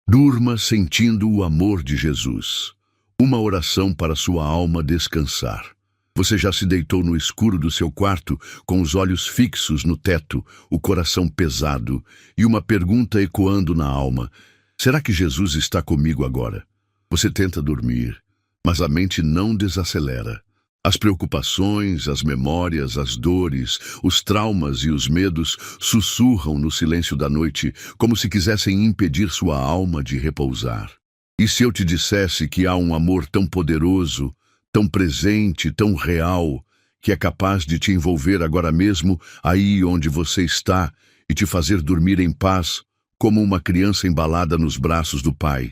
Durma sentindo o amor de Jesus. Uma oração para sua alma descansar. Você já se deitou no escuro do seu quarto, com os olhos fixos no teto, o coração pesado e uma pergunta ecoando na alma: será que Jesus está comigo agora? Você tenta dormir, mas a mente não desacelera. As preocupações, as memórias, as dores, os traumas e os medos sussurram no silêncio da noite, como se quisessem impedir sua alma de repousar. E se eu te dissesse que há um amor tão poderoso, tão presente, tão real, que é capaz de te envolver agora mesmo, aí onde você está, e te fazer dormir em paz, como uma criança embalada nos braços do Pai?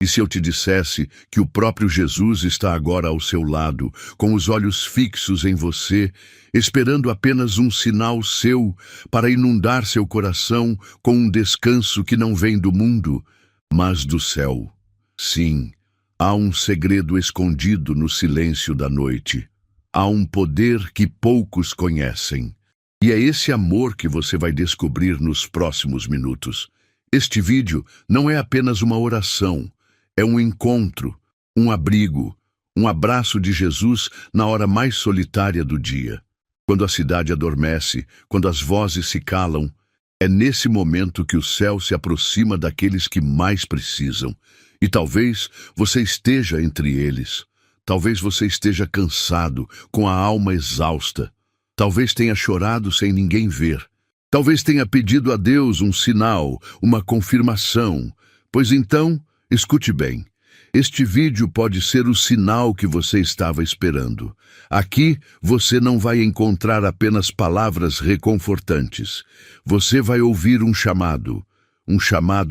E se eu te dissesse que o próprio Jesus está agora ao seu lado, com os olhos fixos em você, esperando apenas um sinal seu para inundar seu coração com um descanso que não vem do mundo, mas do céu? Sim, há um segredo escondido no silêncio da noite. Há um poder que poucos conhecem. E é esse amor que você vai descobrir nos próximos minutos. Este vídeo não é apenas uma oração. É um encontro, um abrigo, um abraço de Jesus na hora mais solitária do dia. Quando a cidade adormece, quando as vozes se calam, é nesse momento que o céu se aproxima daqueles que mais precisam. E talvez você esteja entre eles. Talvez você esteja cansado, com a alma exausta. Talvez tenha chorado sem ninguém ver. Talvez tenha pedido a Deus um sinal, uma confirmação. Pois então, escute bem, este vídeo pode ser o sinal que você estava esperando. Aqui você não vai encontrar apenas palavras reconfortantes. Você vai ouvir um chamado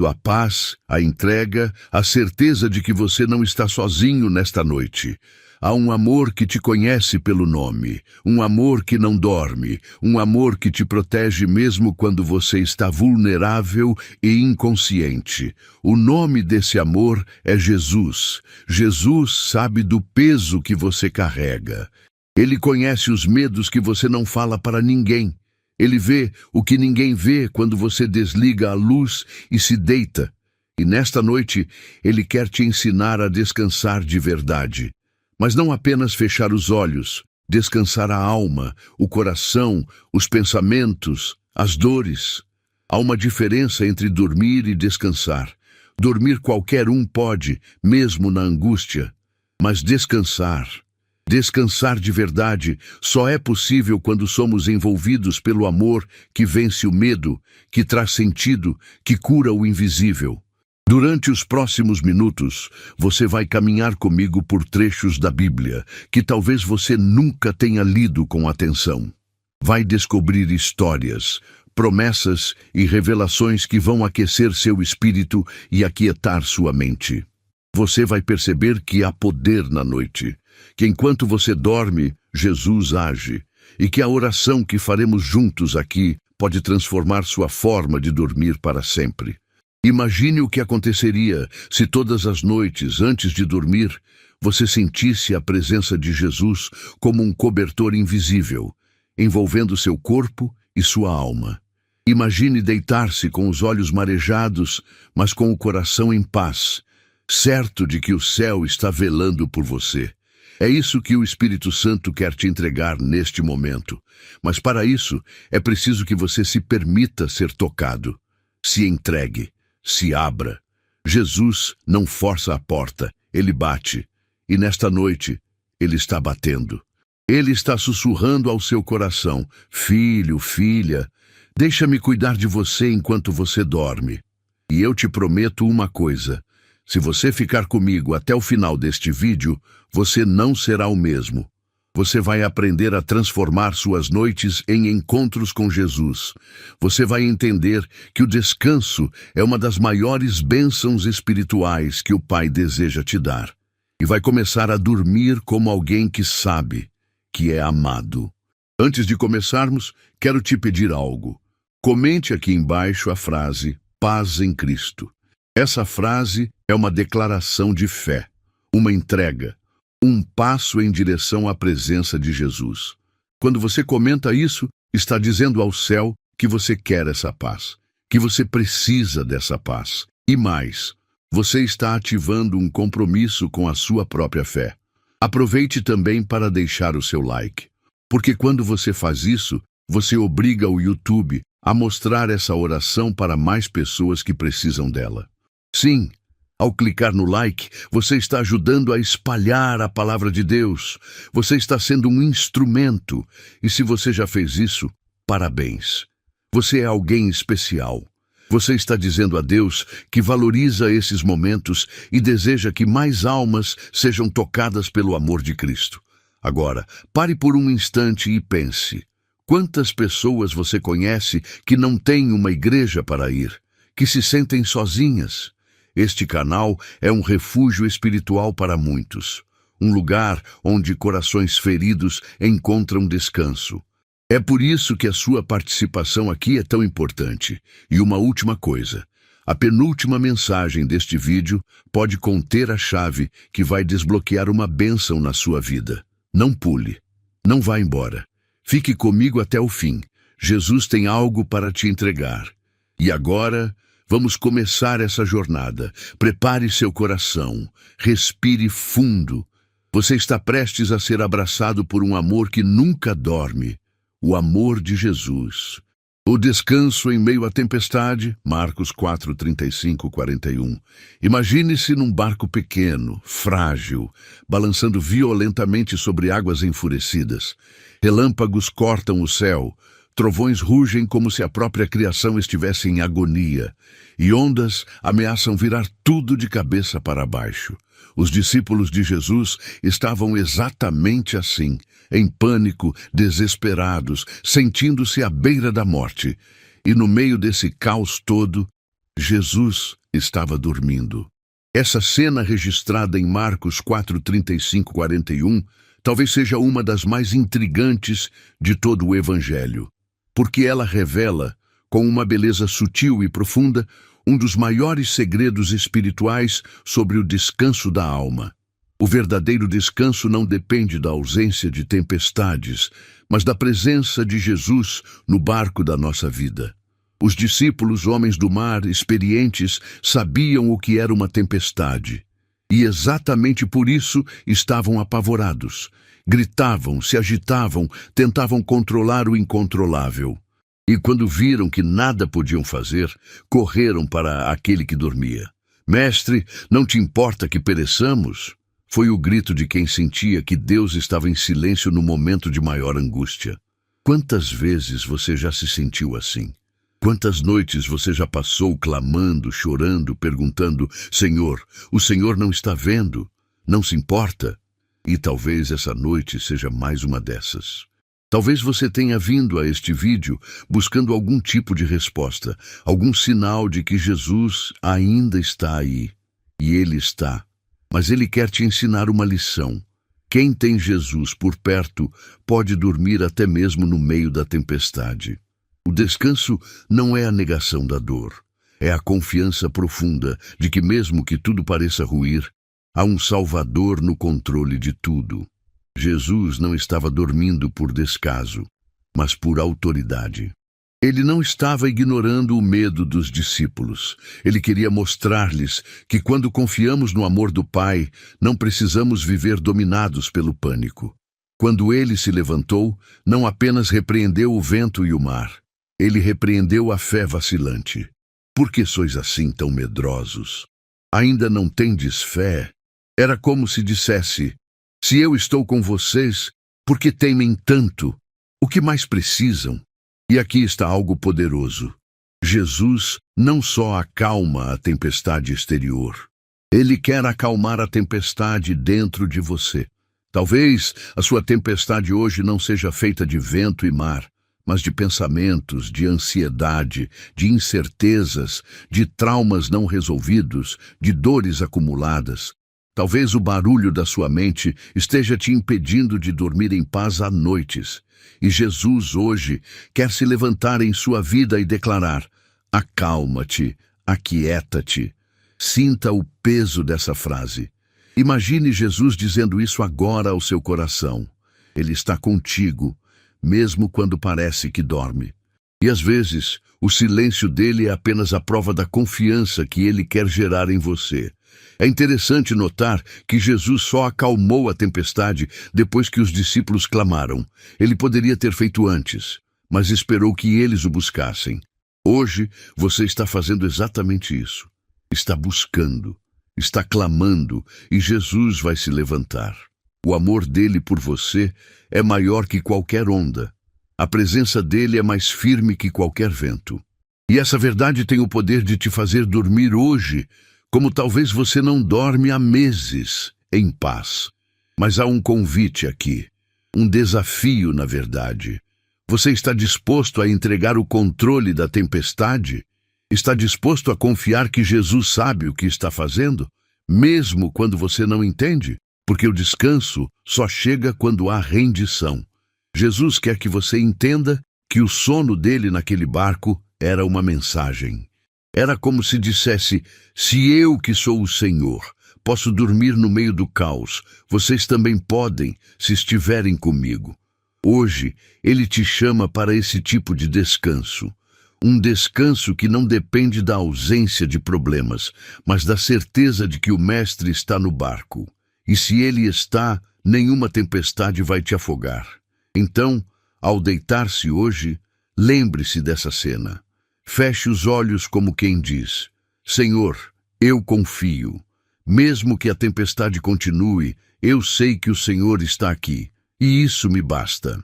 à paz, à entrega, à certeza de que você não está sozinho nesta noite. Há um amor que te conhece pelo nome, um amor que não dorme, um amor que te protege mesmo quando você está vulnerável e inconsciente. O nome desse amor é Jesus. Jesus sabe do peso que você carrega. Ele conhece os medos que você não fala para ninguém. Ele vê o que ninguém vê quando você desliga a luz e se deita. E nesta noite, Ele quer te ensinar a descansar de verdade. Mas não apenas fechar os olhos, descansar a alma, o coração, os pensamentos, as dores. Há uma diferença entre dormir e descansar. Dormir qualquer um pode, mesmo na angústia. Mas descansar de verdade, só é possível quando somos envolvidos pelo amor que vence o medo, que traz sentido, que cura o invisível. Durante os próximos minutos, você vai caminhar comigo por trechos da Bíblia que talvez você nunca tenha lido com atenção. Vai descobrir histórias, promessas e revelações que vão aquecer seu espírito e aquietar sua mente. Você vai perceber que há poder na noite, que enquanto você dorme, Jesus age, e que a oração que faremos juntos aqui pode transformar sua forma de dormir para sempre. Imagine o que aconteceria se todas as noites, antes de dormir, você sentisse a presença de Jesus como um cobertor invisível, envolvendo seu corpo e sua alma. Imagine deitar-se com os olhos marejados, mas com o coração em paz, certo de que o céu está velando por você. É isso que o Espírito Santo quer te entregar neste momento. Mas para isso, é preciso que você se permita ser tocado. Se entregue. Se abra. Jesus não força a porta, ele bate. E nesta noite, ele está batendo. Ele está sussurrando ao seu coração: filho, filha, deixa-me cuidar de você enquanto você dorme. E eu te prometo uma coisa: se você ficar comigo até o final deste vídeo, você não será o mesmo. Você vai aprender a transformar suas noites em encontros com Jesus. Você vai entender que o descanso é uma das maiores bênçãos espirituais que o Pai deseja te dar. E vai começar a dormir como alguém que sabe que é amado. Antes de começarmos, quero te pedir algo. Comente aqui embaixo a frase "Paz em Cristo". Essa frase é uma declaração de fé, uma entrega, um passo em direção à presença de Jesus. Quando você comenta isso, está dizendo ao céu que você quer essa paz, que você precisa dessa paz. E mais, você está ativando um compromisso com a sua própria fé. Aproveite também para deixar o seu like, porque quando você faz isso, você obriga o YouTube a mostrar essa oração para mais pessoas que precisam dela. Sim, ao clicar no like, você está ajudando a espalhar a palavra de Deus. Você está sendo um instrumento, e se você já fez isso, parabéns. Você é alguém especial. Você está dizendo a Deus que valoriza esses momentos e deseja que mais almas sejam tocadas pelo amor de Cristo. Agora, pare por um instante e pense. Quantas pessoas você conhece que não têm uma igreja para ir, que se sentem sozinhas? Este canal é um refúgio espiritual para muitos, um lugar onde corações feridos encontram descanso. É por isso que a sua participação aqui é tão importante. E uma última coisa, a penúltima mensagem deste vídeo pode conter a chave que vai desbloquear uma bênção na sua vida. Não pule, não vá embora. Fique comigo até o fim. Jesus tem algo para te entregar. E agora, vamos começar essa jornada. Prepare seu coração, respire fundo. Você está prestes a ser abraçado por um amor que nunca dorme. O amor de Jesus. O descanso em meio à tempestade, Marcos 4, 35, 41. Imagine-se num barco pequeno, frágil, balançando violentamente sobre águas enfurecidas. Relâmpagos cortam o céu, trovões rugem como se a própria criação estivesse em agonia, e ondas ameaçam virar tudo de cabeça para baixo. Os discípulos de Jesus estavam exatamente assim, em pânico, desesperados, sentindo-se à beira da morte. E no meio desse caos todo, Jesus estava dormindo. Essa cena registrada em Marcos 4, 35, 41, talvez seja uma das mais intrigantes de todo o Evangelho, porque ela revela, com uma beleza sutil e profunda, um dos maiores segredos espirituais sobre o descanso da alma. O verdadeiro descanso não depende da ausência de tempestades, mas da presença de Jesus no barco da nossa vida. Os discípulos, homens do mar, experientes, sabiam o que era uma tempestade. E exatamente por isso estavam apavorados. Gritavam, se agitavam, tentavam controlar o incontrolável. E quando viram que nada podiam fazer, correram para aquele que dormia. Mestre, não te importa que pereçamos? Foi o grito de quem sentia que Deus estava em silêncio no momento de maior angústia. Quantas vezes você já se sentiu assim? Quantas noites você já passou clamando, chorando, perguntando: Senhor, o Senhor não está vendo? Não se importa? E talvez essa noite seja mais uma dessas. Talvez você tenha vindo a este vídeo buscando algum tipo de resposta, algum sinal de que Jesus ainda está aí. E Ele está. Mas Ele quer te ensinar uma lição. Quem tem Jesus por perto pode dormir até mesmo no meio da tempestade. O descanso não é a negação da dor. É a confiança profunda de que mesmo que tudo pareça ruir, há um Salvador no controle de tudo. Jesus não estava dormindo por descaso, mas por autoridade. Ele não estava ignorando o medo dos discípulos. Ele queria mostrar-lhes que quando confiamos no amor do Pai, não precisamos viver dominados pelo pânico. Quando ele se levantou, não apenas repreendeu o vento e o mar, ele repreendeu a fé vacilante. Por que sois assim tão medrosos? Ainda não tendes fé? Era como se dissesse: se eu estou com vocês, por que temem tanto? O que mais precisam? E aqui está algo poderoso. Jesus não só acalma a tempestade exterior. Ele quer acalmar a tempestade dentro de você. Talvez a sua tempestade hoje não seja feita de vento e mar, mas de pensamentos, de ansiedade, de incertezas, de traumas não resolvidos, de dores acumuladas. Talvez o barulho da sua mente esteja te impedindo de dormir em paz à noites. E Jesus hoje quer se levantar em sua vida e declarar: acalma-te, aquieta-te. Sinta o peso dessa frase. Imagine Jesus dizendo isso agora ao seu coração. Ele está contigo, mesmo quando parece que dorme. E às vezes, o silêncio dele é apenas a prova da confiança que ele quer gerar em você. É interessante notar que Jesus só acalmou a tempestade depois que os discípulos clamaram. Ele poderia ter feito antes, mas esperou que eles o buscassem. Hoje, você está fazendo exatamente isso. Está buscando, está clamando, e Jesus vai se levantar. O amor dele por você é maior que qualquer onda. A presença dele é mais firme que qualquer vento. E essa verdade tem o poder de te fazer dormir hoje, como talvez você não dorme há meses, em paz. Mas há um convite aqui, um desafio, na verdade. Você está disposto a entregar o controle da tempestade? Está disposto a confiar que Jesus sabe o que está fazendo, mesmo quando você não entende? Porque o descanso só chega quando há rendição. Jesus quer que você entenda que o sono dele naquele barco era uma mensagem. Era como se dissesse: se eu, que sou o Senhor, posso dormir no meio do caos, vocês também podem, se estiverem comigo. Hoje, ele te chama para esse tipo de descanso. Um descanso que não depende da ausência de problemas, mas da certeza de que o Mestre está no barco. E se ele está, nenhuma tempestade vai te afogar. Então, ao deitar-se hoje, lembre-se dessa cena. Feche os olhos como quem diz: Senhor, eu confio. Mesmo que a tempestade continue, eu sei que o Senhor está aqui, e isso me basta.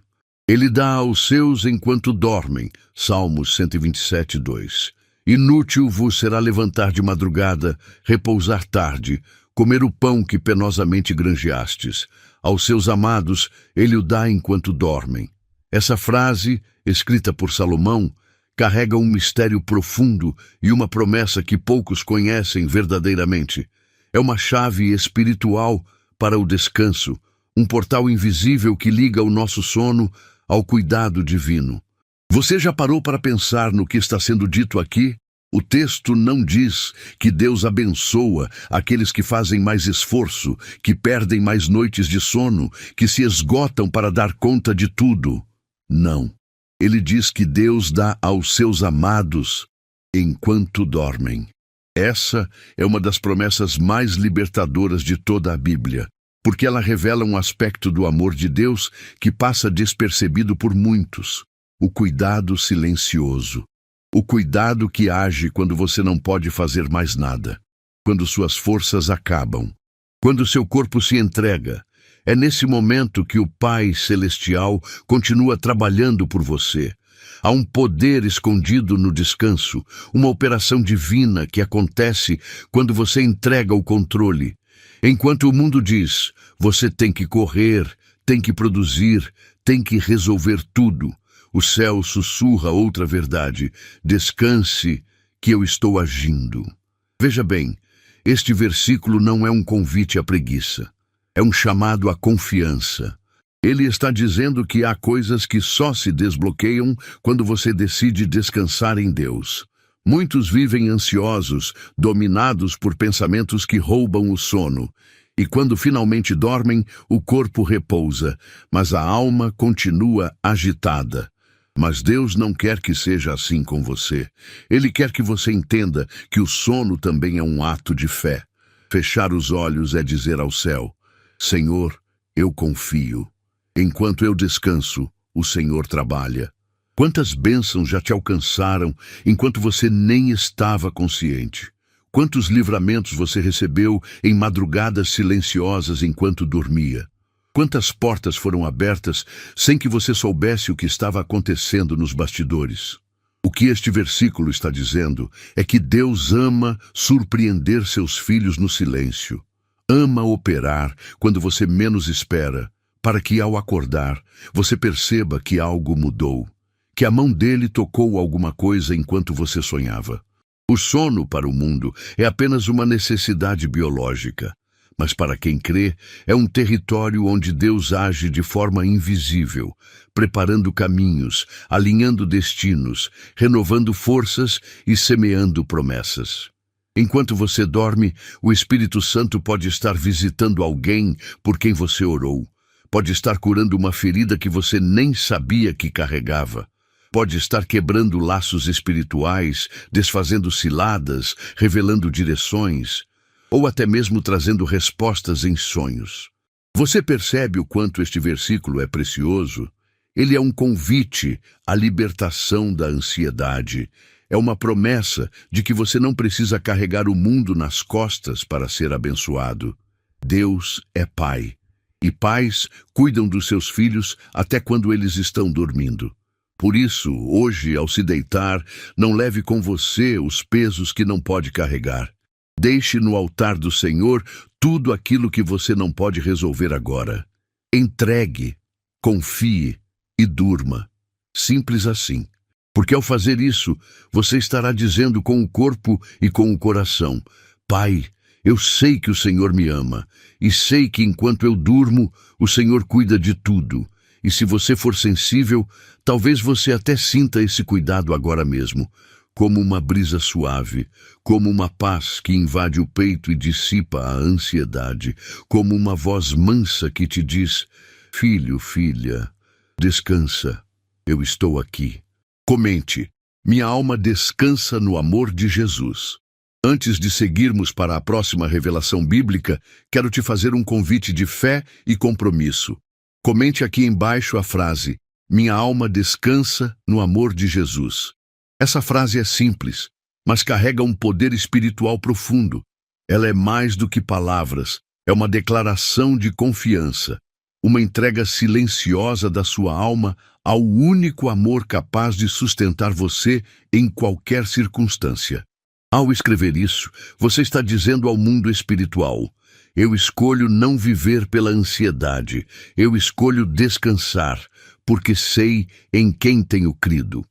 Ele dá aos seus enquanto dormem. Salmos 127, 2. Inútil vos será levantar de madrugada, repousar tarde, comer o pão que penosamente granjeastes. Aos seus amados, ele o dá enquanto dormem. Essa frase, escrita por Salomão, carrega um mistério profundo e uma promessa que poucos conhecem verdadeiramente. É uma chave espiritual para o descanso, um portal invisível que liga o nosso sono ao cuidado divino. Você já parou para pensar no que está sendo dito aqui? O texto não diz que Deus abençoa aqueles que fazem mais esforço, que perdem mais noites de sono, que se esgotam para dar conta de tudo. Não. Ele diz que Deus dá aos seus amados enquanto dormem. Essa é uma das promessas mais libertadoras de toda a Bíblia, porque ela revela um aspecto do amor de Deus que passa despercebido por muitos: o cuidado silencioso. O cuidado que age quando você não pode fazer mais nada, quando suas forças acabam, quando seu corpo se entrega. É nesse momento que o Pai Celestial continua trabalhando por você. Há um poder escondido no descanso, uma operação divina que acontece quando você entrega o controle. Enquanto o mundo diz: você tem que correr, tem que produzir, tem que resolver tudo, o céu sussurra outra verdade: descanse, que eu estou agindo. Veja bem, este versículo não é um convite à preguiça. É um chamado à confiança. Ele está dizendo que há coisas que só se desbloqueiam quando você decide descansar em Deus. Muitos vivem ansiosos, dominados por pensamentos que roubam o sono. E quando finalmente dormem, o corpo repousa, mas a alma continua agitada. Mas Deus não quer que seja assim com você. Ele quer que você entenda que o sono também é um ato de fé. Fechar os olhos é dizer ao céu: Senhor, eu confio. Enquanto eu descanso, o Senhor trabalha. Quantas bênçãos já te alcançaram enquanto você nem estava consciente? Quantos livramentos você recebeu em madrugadas silenciosas enquanto dormia? Quantas portas foram abertas sem que você soubesse o que estava acontecendo nos bastidores? O que este versículo está dizendo é que Deus ama surpreender seus filhos no silêncio. Ama operar quando você menos espera, para que ao acordar, você perceba que algo mudou, que a mão dele tocou alguma coisa enquanto você sonhava. O sono para o mundo é apenas uma necessidade biológica, mas para quem crê, é um território onde Deus age de forma invisível, preparando caminhos, alinhando destinos, renovando forças e semeando promessas. Enquanto você dorme, o Espírito Santo pode estar visitando alguém por quem você orou. Pode estar curando uma ferida que você nem sabia que carregava. pode estar quebrando laços espirituais, desfazendo ciladas, revelando direções, ou até mesmo trazendo respostas em sonhos. Você percebe o quanto este versículo é precioso? Ele é um convite à libertação da ansiedade. É uma promessa de que você não precisa carregar o mundo nas costas para ser abençoado. Deus é Pai, e pais cuidam dos seus filhos até quando eles estão dormindo. Por isso, hoje, ao se deitar, não leve com você os pesos que não pode carregar. Deixe no altar do Senhor tudo aquilo que você não pode resolver agora. Entregue, confie e durma. Simples assim. Porque ao fazer isso, você estará dizendo com o corpo e com o coração: Pai, eu sei que o Senhor me ama, e sei que enquanto eu durmo, o Senhor cuida de tudo. E se você for sensível, talvez você até sinta esse cuidado agora mesmo, como uma brisa suave, como uma paz que invade o peito e dissipa a ansiedade, como uma voz mansa que te diz: Filho, filha, descansa, eu estou aqui. Comente: minha alma descansa no amor de Jesus. Antes de seguirmos para a próxima revelação bíblica, quero te fazer um convite de fé e compromisso. Comente aqui embaixo a frase: minha alma descansa no amor de Jesus. Essa frase é simples, mas carrega um poder espiritual profundo. Ela é mais do que palavras, é uma declaração de confiança, uma entrega silenciosa da sua alma ao único amor capaz de sustentar você em qualquer circunstância. Ao escrever isso, você está dizendo ao mundo espiritual: eu escolho não viver pela ansiedade, eu escolho descansar, porque sei em quem tenho crido.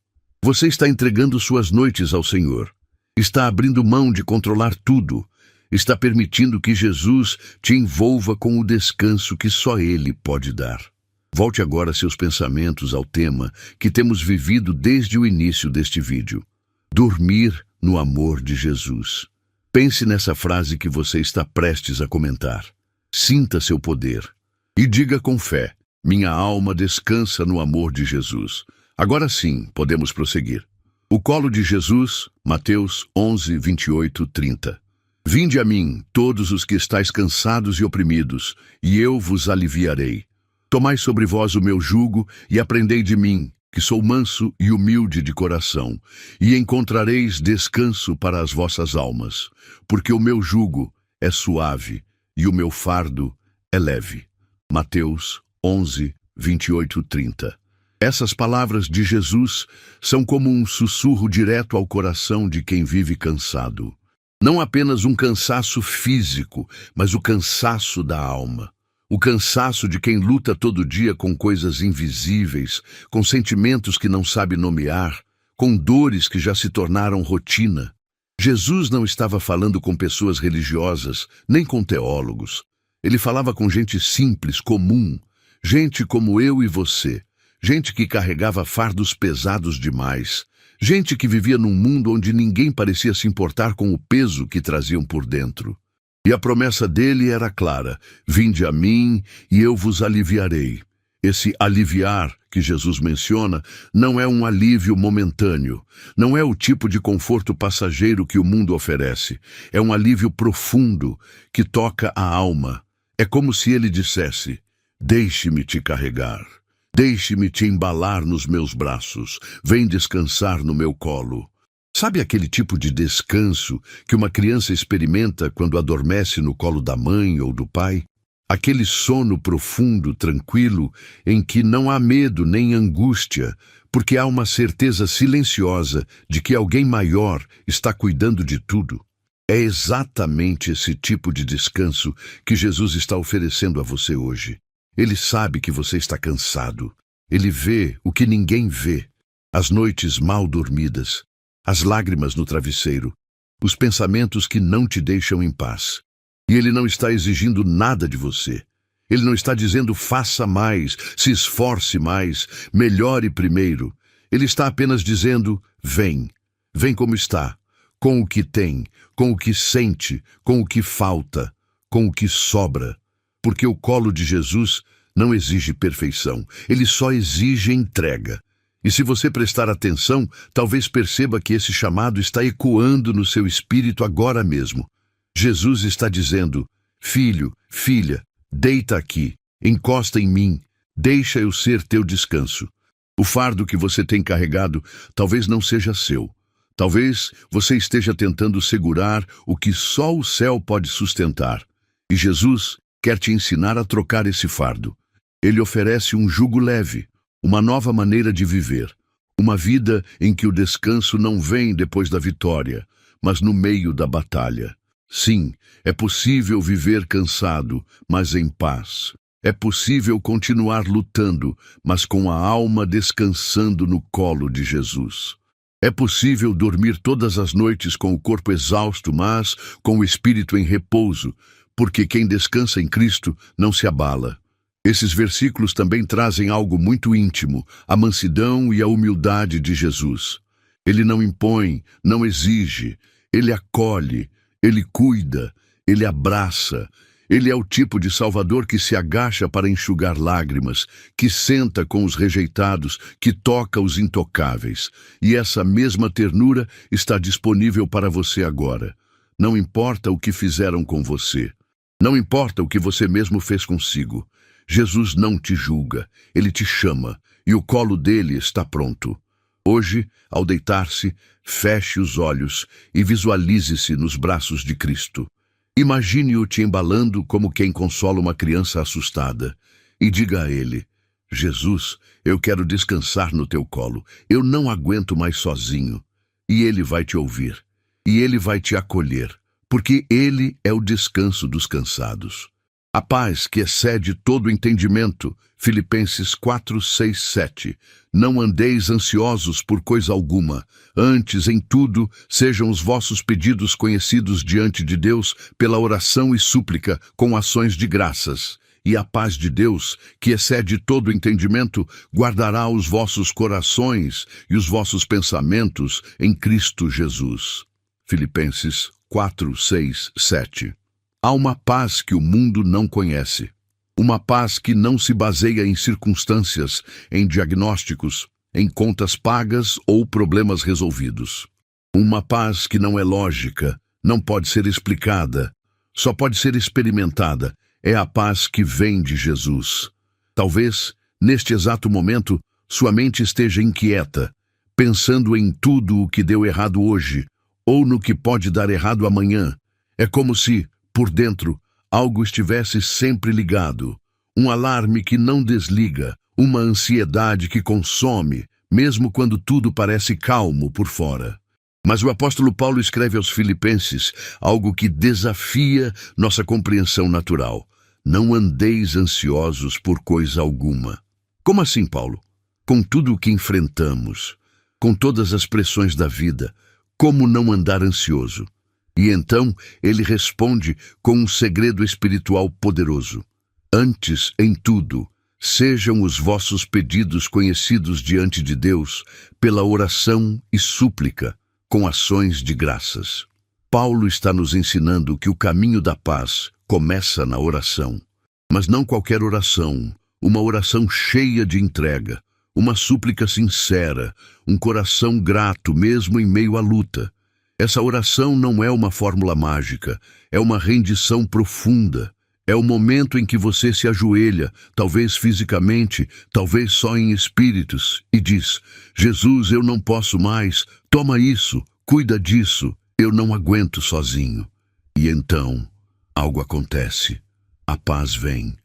Você está entregando suas noites ao Senhor, está abrindo mão de controlar tudo, está permitindo que Jesus te envolva com o descanso que só Ele pode dar. Volte agora seus pensamentos ao tema que temos vivido desde o início deste vídeo: dormir no amor de Jesus. Pense nessa frase que você está prestes a comentar. Sinta seu poder e diga com fé: minha alma descansa no amor de Jesus. Agora sim, podemos prosseguir. O colo de Jesus, Mateus 11, 28, 30. Vinde a mim, todos os que estáis cansados e oprimidos, e eu vos aliviarei. Tomai sobre vós o meu jugo e aprendei de mim, que sou manso e humilde de coração, e encontrareis descanso para as vossas almas, porque o meu jugo é suave e o meu fardo é leve. Mateus 11, 28, 30. Essas palavras de Jesus são como um sussurro direto ao coração de quem vive cansado. Não apenas um cansaço físico, mas o cansaço da alma. O cansaço de quem luta todo dia com coisas invisíveis, com sentimentos que não sabe nomear, com dores que já se tornaram rotina. Jesus não estava falando com pessoas religiosas, nem com teólogos. Ele falava com gente simples, comum, gente como eu e você, gente que carregava fardos pesados demais, gente que vivia num mundo onde ninguém parecia se importar com o peso que traziam por dentro. E a promessa dele era clara: vinde a mim e eu vos aliviarei. Esse aliviar que Jesus menciona não é um alívio momentâneo, não é o tipo de conforto passageiro que o mundo oferece. É um alívio profundo que toca a alma. É como se ele dissesse: deixe-me te carregar, deixe-me te embalar nos meus braços, vem descansar no meu colo. Sabe aquele tipo de descanso que uma criança experimenta quando adormece no colo da mãe ou do pai? Aquele sono profundo, tranquilo, em que não há medo nem angústia, porque há uma certeza silenciosa de que alguém maior está cuidando de tudo. É exatamente esse tipo de descanso que Jesus está oferecendo a você hoje. Ele sabe que você está cansado. Ele vê o que ninguém vê: as noites mal dormidas, as lágrimas no travesseiro, os pensamentos que não te deixam em paz. E ele não está exigindo nada de você. Ele não está dizendo faça mais, se esforce mais, melhore primeiro. Ele está apenas dizendo: vem, vem como está, com o que tem, com o que sente, com o que falta, com o que sobra. Porque o colo de Jesus não exige perfeição, ele só exige entrega. E se você prestar atenção, talvez perceba que esse chamado está ecoando no seu espírito agora mesmo. Jesus está dizendo: filho, filha, deita aqui, encosta em mim, deixa eu ser teu descanso. O fardo que você tem carregado talvez não seja seu. Talvez você esteja tentando segurar o que só o céu pode sustentar. E Jesus quer te ensinar a trocar esse fardo. Ele oferece um jugo leve, uma nova maneira de viver. Uma vida em que o descanso não vem depois da vitória, mas no meio da batalha. Sim, é possível viver cansado, mas em paz. É possível continuar lutando, mas com a alma descansando no colo de Jesus. É possível dormir todas as noites com o corpo exausto, mas com o espírito em repouso, porque quem descansa em Cristo não se abala. Esses versículos também trazem algo muito íntimo, a mansidão e a humildade de Jesus. Ele não impõe, não exige, ele acolhe, ele cuida, ele abraça. Ele é o tipo de Salvador que se agacha para enxugar lágrimas, que senta com os rejeitados, que toca os intocáveis. E essa mesma ternura está disponível para você agora. Não importa o que fizeram com você. Não importa o que você mesmo fez consigo. Jesus não te julga, ele te chama, e o colo dele está pronto. Hoje, ao deitar-se, feche os olhos e visualize-se nos braços de Cristo. Imagine-o te embalando como quem consola uma criança assustada. E diga a ele: Jesus, eu quero descansar no teu colo. Eu não aguento mais sozinho. E ele vai te ouvir. E ele vai te acolher. Porque ele é o descanso dos cansados. A paz que excede todo entendimento. Filipenses 4, 6, 7. Não andeis ansiosos por coisa alguma. Antes, em tudo, sejam os vossos pedidos conhecidos diante de Deus pela oração e súplica, com ações de graças. E a paz de Deus, que excede todo entendimento, guardará os vossos corações e os vossos pensamentos em Cristo Jesus. Filipenses 4, 6, 7. Há uma paz que o mundo não conhece. Uma paz que não se baseia em circunstâncias, em diagnósticos, em contas pagas ou problemas resolvidos. Uma paz que não é lógica, não pode ser explicada, só pode ser experimentada. É a paz que vem de Jesus. Talvez, neste exato momento, sua mente esteja inquieta, pensando em tudo o que deu errado hoje, ou no que pode dar errado amanhã. É como se, por dentro, algo estivesse sempre ligado, um alarme que não desliga, uma ansiedade que consome, mesmo quando tudo parece calmo por fora. Mas o apóstolo Paulo escreve aos Filipenses algo que desafia nossa compreensão natural. Não andeis ansiosos por coisa alguma. Como assim, Paulo? Com tudo o que enfrentamos, com todas as pressões da vida, como não andar ansioso? E então ele responde com um segredo espiritual poderoso. Antes, em tudo, sejam os vossos pedidos conhecidos diante de Deus pela oração e súplica, com ações de graças. Paulo está nos ensinando que o caminho da paz começa na oração. Mas não qualquer oração, uma oração cheia de entrega, uma súplica sincera, um coração grato mesmo em meio à luta. Essa oração não é uma fórmula mágica, é uma rendição profunda. É o momento em que você se ajoelha, talvez fisicamente, talvez só em espíritos, e diz: Jesus, eu não posso mais, toma isso, cuida disso, eu não aguento sozinho. E então, algo acontece. A paz vem.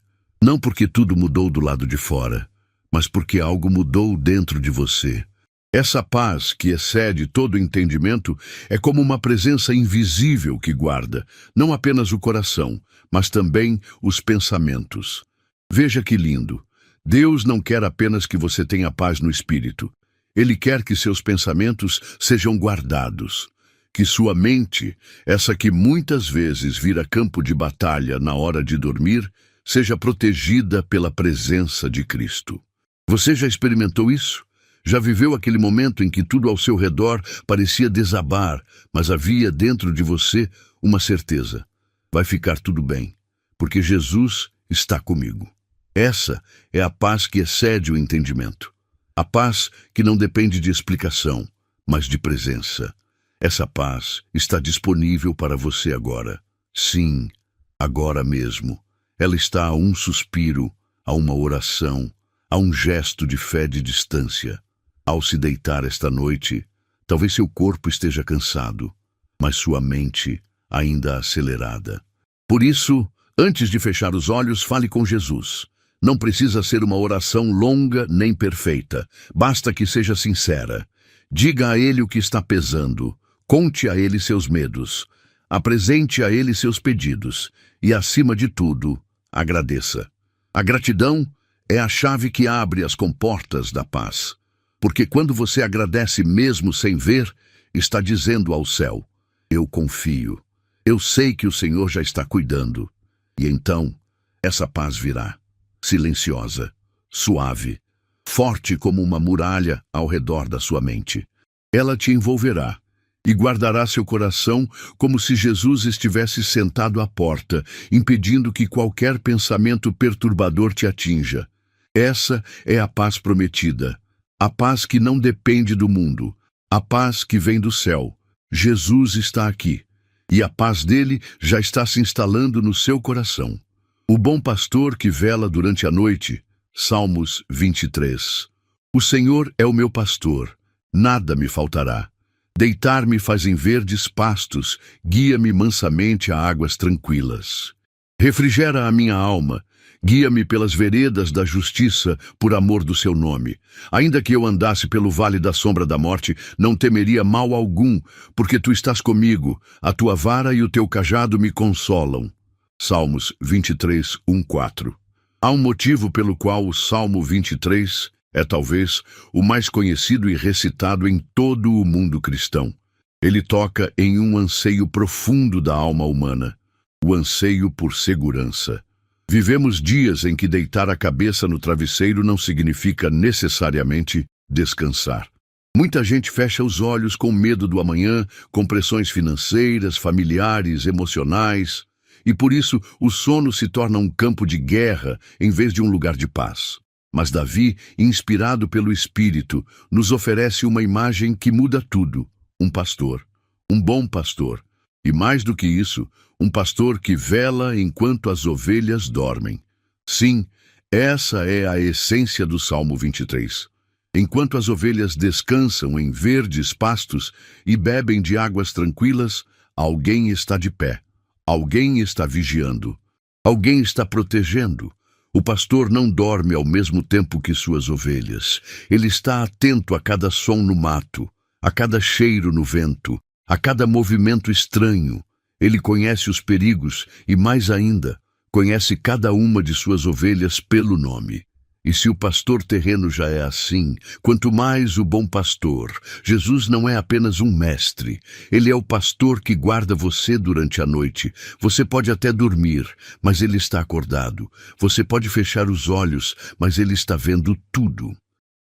Não porque tudo mudou do lado de fora, mas porque algo mudou dentro de você. Essa paz, que excede todo entendimento, é como uma presença invisível que guarda, não apenas o coração, mas também os pensamentos. Veja que lindo! Deus não quer apenas que você tenha paz no espírito. Ele quer que seus pensamentos sejam guardados. Que sua mente, essa que muitas vezes vira campo de batalha na hora de dormir, seja protegida pela presença de Cristo. Você já experimentou isso? Já viveu aquele momento em que tudo ao seu redor parecia desabar, mas havia dentro de você uma certeza: vai ficar tudo bem, porque Jesus está comigo. Essa é a paz que excede o entendimento. A paz que não depende de explicação, mas de presença. Essa paz está disponível para você agora. Sim, agora mesmo. Ela está a um suspiro, a uma oração, a um gesto de fé de distância. Ao se deitar esta noite, talvez seu corpo esteja cansado, mas sua mente ainda acelerada. Por isso, antes de fechar os olhos, fale com Jesus. Não precisa ser uma oração longa nem perfeita. Basta que seja sincera. Diga a Ele o que está pesando. Conte a Ele seus medos. Apresente a Ele seus pedidos. E, acima de tudo, agradeça. A gratidão é a chave que abre as comportas da paz. Porque quando você agradece mesmo sem ver, está dizendo ao céu: eu confio. Eu sei que o Senhor já está cuidando. E então, essa paz virá. Silenciosa, suave, forte como uma muralha ao redor da sua mente. Ela te envolverá e guardará seu coração como se Jesus estivesse sentado à porta, impedindo que qualquer pensamento perturbador te atinja. Essa é a paz prometida, a paz que não depende do mundo, a paz que vem do céu. Jesus está aqui, e a paz dele já está se instalando no seu coração. O bom pastor que vela durante a noite. Salmos 23. O Senhor é o meu pastor, nada me faltará. Deitar-me faz em verdes pastos, guia-me mansamente a águas tranquilas. Refrigera a minha alma, guia-me pelas veredas da justiça por amor do seu nome. Ainda que eu andasse pelo vale da sombra da morte, não temeria mal algum, porque tu estás comigo, a tua vara e o teu cajado me consolam. Salmos 23, 1-4. Há um motivo pelo qual o Salmo 23 é talvez o mais conhecido e recitado em todo o mundo cristão. Ele toca em um anseio profundo da alma humana, o anseio por segurança. Vivemos dias em que deitar a cabeça no travesseiro não significa necessariamente descansar. Muita gente fecha os olhos com medo do amanhã, com pressões financeiras, familiares, emocionais, e por isso o sono se torna um campo de guerra em vez de um lugar de paz. Mas Davi, inspirado pelo Espírito, nos oferece uma imagem que muda tudo: um pastor, um bom pastor. E mais do que isso, um pastor que vela enquanto as ovelhas dormem. Sim, essa é a essência do Salmo 23. Enquanto as ovelhas descansam em verdes pastos e bebem de águas tranquilas, alguém está de pé, alguém está vigiando, alguém está protegendo. O pastor não dorme ao mesmo tempo que suas ovelhas. Ele está atento a cada som no mato, a cada cheiro no vento, a cada movimento estranho. Ele conhece os perigos e, mais ainda, conhece cada uma de suas ovelhas pelo nome. E se o pastor terreno já é assim, quanto mais o bom pastor. Jesus não é apenas um mestre. Ele é o pastor que guarda você durante a noite. Você pode até dormir, mas ele está acordado. Você pode fechar os olhos, mas ele está vendo tudo.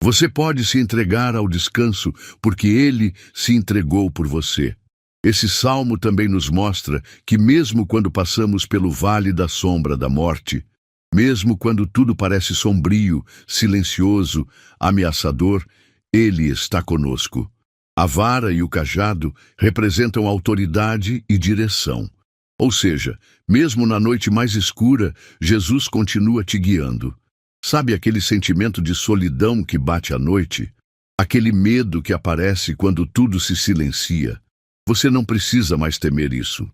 Você pode se entregar ao descanso, porque ele se entregou por você. Esse salmo também nos mostra que mesmo quando passamos pelo vale da sombra da morte, mesmo quando tudo parece sombrio, silencioso, ameaçador, ele está conosco. A vara e o cajado representam autoridade e direção. Ou seja, mesmo na noite mais escura, Jesus continua te guiando. Sabe aquele sentimento de solidão que bate à noite? Aquele medo que aparece quando tudo se silencia? Você não precisa mais temer isso,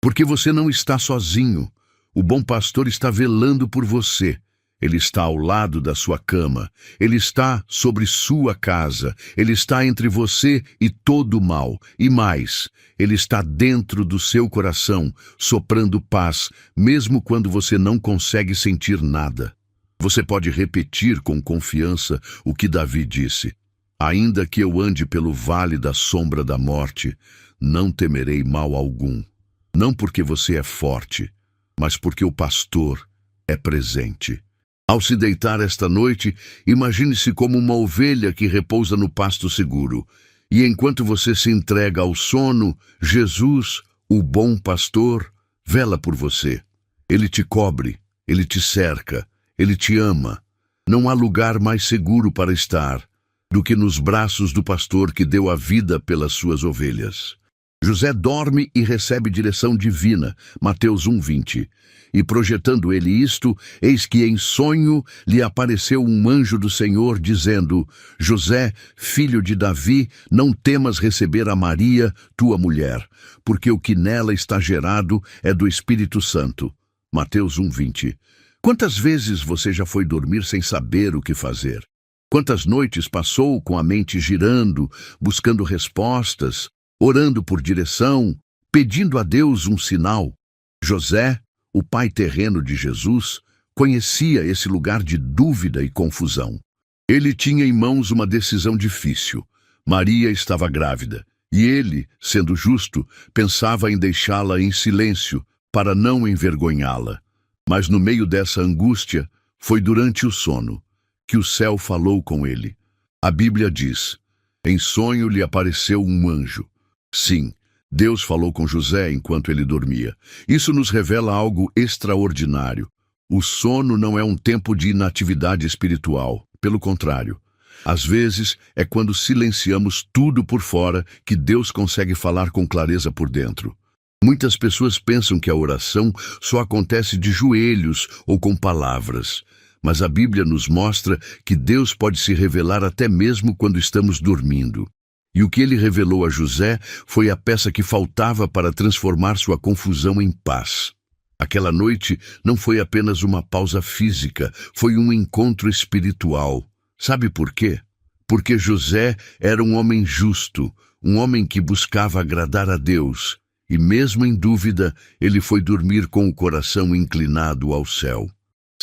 porque você não está sozinho. O bom pastor está velando por você. Ele está ao lado da sua cama. Ele está sobre sua casa. Ele está entre você e todo o mal. E mais, ele está dentro do seu coração, soprando paz, mesmo quando você não consegue sentir nada. Você pode repetir com confiança o que Davi disse: ainda que eu ande pelo vale da sombra da morte, não temerei mal algum. Não porque você é forte, mas porque o pastor é presente. Ao se deitar esta noite, imagine-se como uma ovelha que repousa no pasto seguro. E enquanto você se entrega ao sono, Jesus, o bom pastor, vela por você. Ele te cobre, ele te cerca, ele te ama. Não há lugar mais seguro para estar. do que nos braços do pastor que deu a vida pelas suas ovelhas. José dorme e recebe direção divina, Mateus 1:20. E projetando ele isto, eis que em sonho lhe apareceu um anjo do Senhor, dizendo: José, filho de Davi, não temas receber a Maria, tua mulher, porque o que nela está gerado é do Espírito Santo. Mateus 1:20. Quantas vezes você já foi dormir sem saber o que fazer? Quantas noites passou com a mente girando, buscando respostas, orando por direção, pedindo a Deus um sinal? José, o pai terreno de Jesus, conhecia esse lugar de dúvida e confusão. Ele tinha em mãos uma decisão difícil. Maria estava grávida, e ele, sendo justo, pensava em deixá-la em silêncio para não envergonhá-la. Mas no meio dessa angústia, foi durante o sono que o céu falou com ele. A Bíblia diz: em sonho lhe apareceu um anjo. Sim, Deus falou com José enquanto ele dormia. Isso nos revela algo extraordinário. O sono não é um tempo de inatividade espiritual. Pelo contrário, às vezes é quando silenciamos tudo por fora que Deus consegue falar com clareza por dentro. Muitas pessoas pensam que a oração só acontece de joelhos ou com palavras. Mas a Bíblia nos mostra que Deus pode se revelar até mesmo quando estamos dormindo. E o que ele revelou a José foi a peça que faltava para transformar sua confusão em paz. Aquela noite não foi apenas uma pausa física, foi um encontro espiritual. Sabe por quê? Porque José era um homem justo, um homem que buscava agradar a Deus. E mesmo em dúvida, ele foi dormir com o coração inclinado ao céu.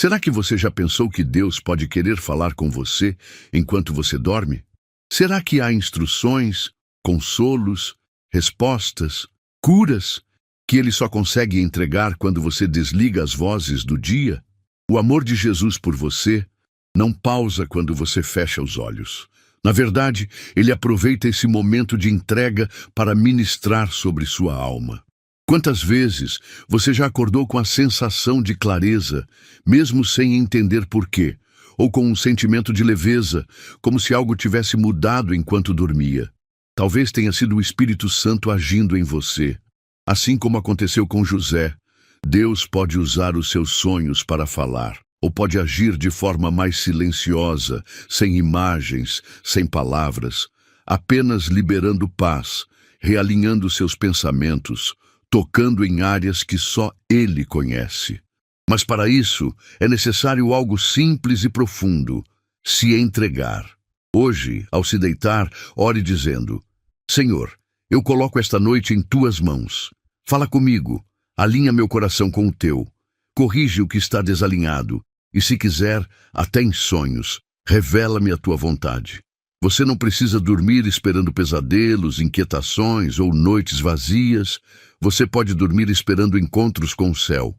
Será que você já pensou que Deus pode querer falar com você enquanto você dorme? Será que há instruções, consolos, respostas, curas que Ele só consegue entregar quando você desliga as vozes do dia? O amor de Jesus por você não pausa quando você fecha os olhos. Na verdade, Ele aproveita esse momento de entrega para ministrar sobre sua alma. Quantas vezes você já acordou com a sensação de clareza, mesmo sem entender por quê, ou com um sentimento de leveza, como se algo tivesse mudado enquanto dormia? Talvez tenha sido o Espírito Santo agindo em você. Assim como aconteceu com José, Deus pode usar os seus sonhos para falar, ou pode agir de forma mais silenciosa, sem imagens, sem palavras, apenas liberando paz, realinhando seus pensamentos, tocando em áreas que só Ele conhece. Mas para isso é necessário algo simples e profundo: se entregar. Hoje, ao se deitar, ore dizendo: Senhor, eu coloco esta noite em Tuas mãos. Fala comigo, alinha meu coração com o Teu, corrige o que está desalinhado e, se quiser, até em sonhos, revela-me a Tua vontade. Você não precisa dormir esperando pesadelos, inquietações ou noites vazias. Você pode dormir esperando encontros com o céu.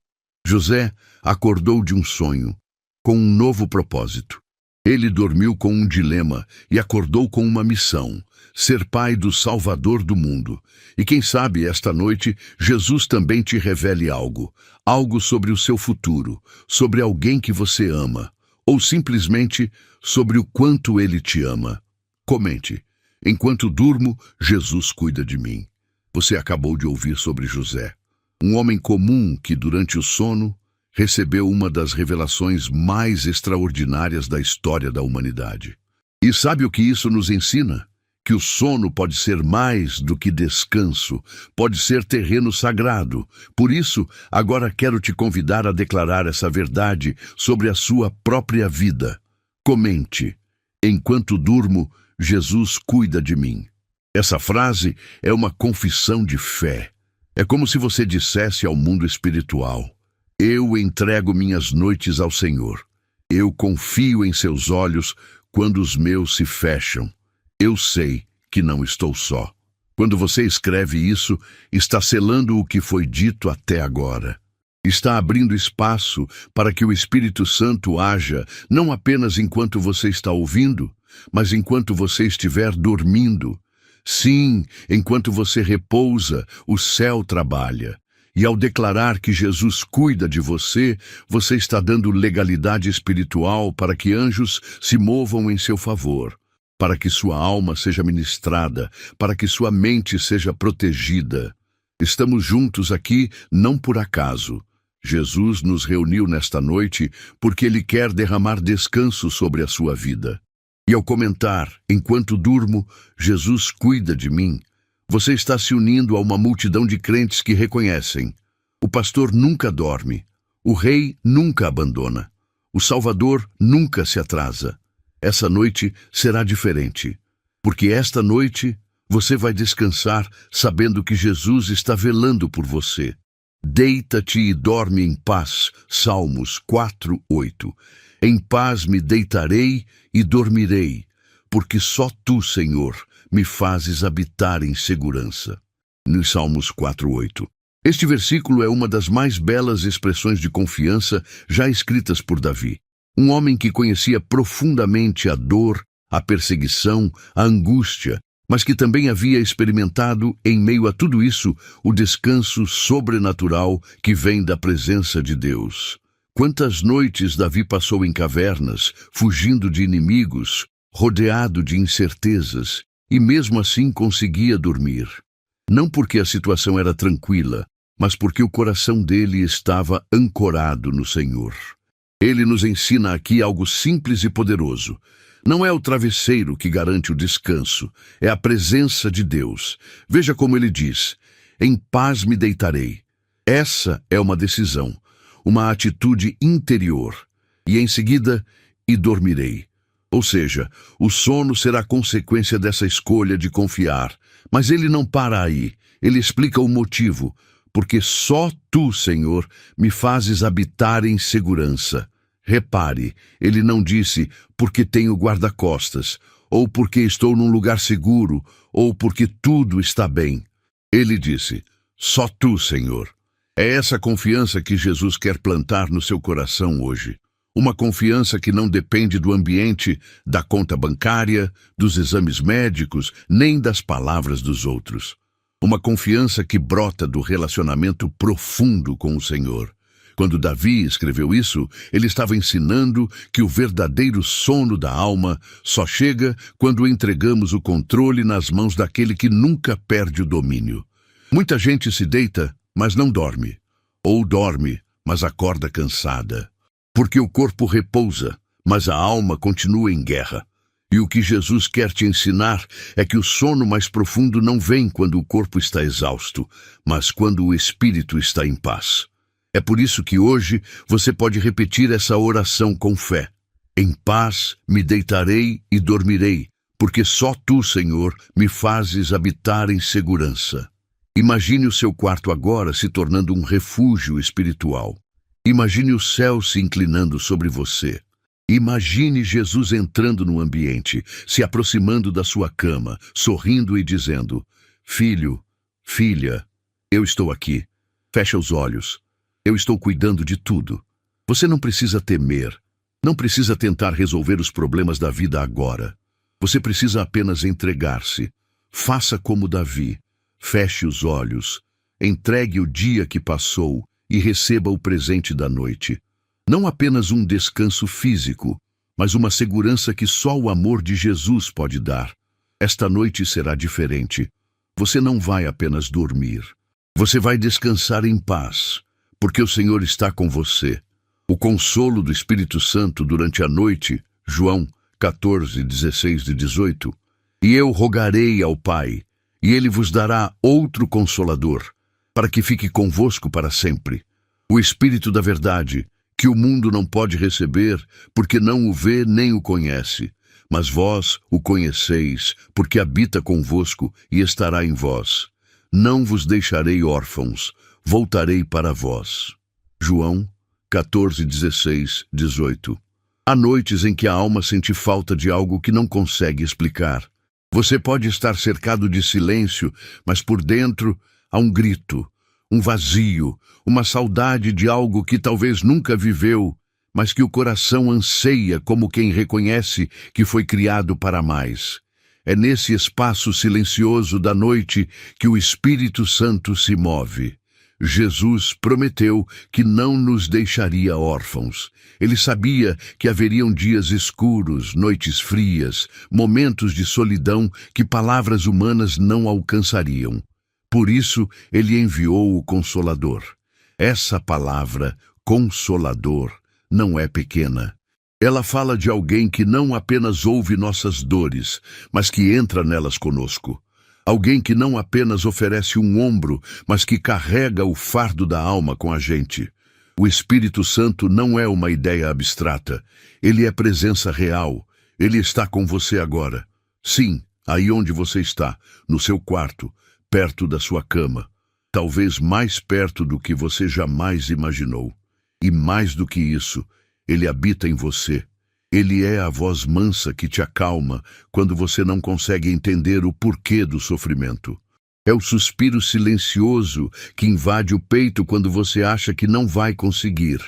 José acordou de um sonho, com um novo propósito. Ele dormiu com um dilema e acordou com uma missão: ser pai do Salvador do mundo. E quem sabe esta noite Jesus também te revele algo sobre o seu futuro, sobre alguém que você ama, ou simplesmente sobre o quanto Ele te ama. Comente: enquanto durmo, Jesus cuida de mim. Você acabou de ouvir sobre José, um homem comum que, durante o sono, recebeu uma das revelações mais extraordinárias da história da humanidade. E sabe o que isso nos ensina? Que o sono pode ser mais do que descanso, pode ser terreno sagrado. Por isso, agora quero te convidar a declarar essa verdade sobre a sua própria vida. Comente: enquanto durmo, Jesus cuida de mim. Essa frase é uma confissão de fé. É como se você dissesse ao mundo espiritual: eu entrego minhas noites ao Senhor. Eu confio em seus olhos quando os meus se fecham. Eu sei que não estou só. Quando você escreve isso, está selando o que foi dito até agora. Está abrindo espaço para que o Espírito Santo haja, não apenas enquanto você está ouvindo, mas enquanto você estiver dormindo. Sim, enquanto você repousa, o céu trabalha. E ao declarar que Jesus cuida de você, você está dando legalidade espiritual para que anjos se movam em seu favor. para que sua alma seja ministrada, para que sua mente seja protegida. Estamos juntos aqui não por acaso. Jesus nos reuniu nesta noite porque Ele quer derramar descanso sobre a sua vida. E ao comentar, enquanto durmo, Jesus cuida de mim, você está se unindo a uma multidão de crentes que reconhecem: o pastor nunca dorme, o rei nunca abandona, o Salvador nunca se atrasa. Essa noite será diferente, porque esta noite você vai descansar sabendo que Jesus está velando por você. Deita-te e dorme em paz. Salmos 4:8. Em paz me deitarei e dormirei, porque só Tu, Senhor, me fazes habitar em segurança. Nos Salmos 4:8. Este versículo é uma das mais belas expressões de confiança já escritas por Davi. Um homem que conhecia profundamente a dor, a perseguição, a angústia, mas que também havia experimentado, em meio a tudo isso, o descanso sobrenatural que vem da presença de Deus. Quantas noites Davi passou em cavernas, fugindo de inimigos, rodeado de incertezas, e mesmo assim conseguia dormir. Não porque a situação era tranquila, mas porque o coração dele estava ancorado no Senhor. Ele nos ensina aqui algo simples e poderoso. Não é o travesseiro que garante o descanso, é a presença de Deus. Veja como ele diz: em paz me deitarei. Essa é uma decisão, uma atitude interior. E em seguida, e dormirei. Ou seja, o sono será consequência dessa escolha de confiar. Mas ele não para aí. Ele explica o motivo. Porque só Tu, Senhor, me fazes habitar em segurança. Repare, ele não disse, porque tenho guarda-costas, ou porque estou num lugar seguro, ou porque tudo está bem. Ele disse, só Tu, Senhor. É essa confiança que Jesus quer plantar no seu coração hoje. Uma confiança que não depende do ambiente, da conta bancária, dos exames médicos, nem das palavras dos outros. Uma confiança que brota do relacionamento profundo com o Senhor. Quando Davi escreveu isso, ele estava ensinando que o verdadeiro sono da alma só chega quando entregamos o controle nas mãos daquele que nunca perde o domínio. Muita gente se deita, mas não dorme. Ou dorme, mas acorda cansada. Porque o corpo repousa, mas a alma continua em guerra. E o que Jesus quer te ensinar é que o sono mais profundo não vem quando o corpo está exausto, mas quando o espírito está em paz. É por isso que hoje você pode repetir essa oração com fé. Em paz me deitarei e dormirei, porque só Tu, Senhor, me fazes habitar em segurança. Imagine o seu quarto agora se tornando um refúgio espiritual. Imagine o céu se inclinando sobre você. Imagine Jesus entrando no ambiente, se aproximando da sua cama, sorrindo e dizendo: Filho, filha, eu estou aqui. Fecha os olhos. Eu estou cuidando de tudo. Você não precisa temer. Não precisa tentar resolver os problemas da vida agora. Você precisa apenas entregar-se. Faça como Davi. Feche os olhos. Entregue o dia que passou e receba o presente da noite. Não apenas um descanso físico, mas uma segurança que só o amor de Jesus pode dar. Esta noite será diferente. Você não vai apenas dormir. Você vai descansar em paz, porque o Senhor está com você. O consolo do Espírito Santo durante a noite, João 14, 16 e 18. E eu rogarei ao Pai, e Ele vos dará outro Consolador, para que fique convosco para sempre. O Espírito da verdade, que o mundo não pode receber, porque não o vê nem o conhece. Mas vós o conheceis, porque habita convosco e estará em vós. Não vos deixarei órfãos, voltarei para vós. João 14, 16, 18. Há noites em que a alma sente falta de algo que não consegue explicar. Você pode estar cercado de silêncio, mas por dentro há um grito, um vazio, uma saudade de algo que talvez nunca viveu, mas que o coração anseia como quem reconhece que foi criado para mais. É nesse espaço silencioso da noite que o Espírito Santo se move. Jesus prometeu que não nos deixaria órfãos. Ele sabia que haveriam dias escuros, noites frias, momentos de solidão que palavras humanas não alcançariam. Por isso, ele enviou o Consolador. Essa palavra, Consolador, não é pequena. Ela fala de alguém que não apenas ouve nossas dores, mas que entra nelas conosco. Alguém que não apenas oferece um ombro, mas que carrega o fardo da alma com a gente. O Espírito Santo não é uma ideia abstrata. Ele é presença real. Ele está com você agora. Sim, aí onde você está, no seu quarto, perto da sua cama. Talvez mais perto do que você jamais imaginou. E mais do que isso, ele habita em você. Ele é a voz mansa que te acalma quando você não consegue entender o porquê do sofrimento. É o suspiro silencioso que invade o peito quando você acha que não vai conseguir.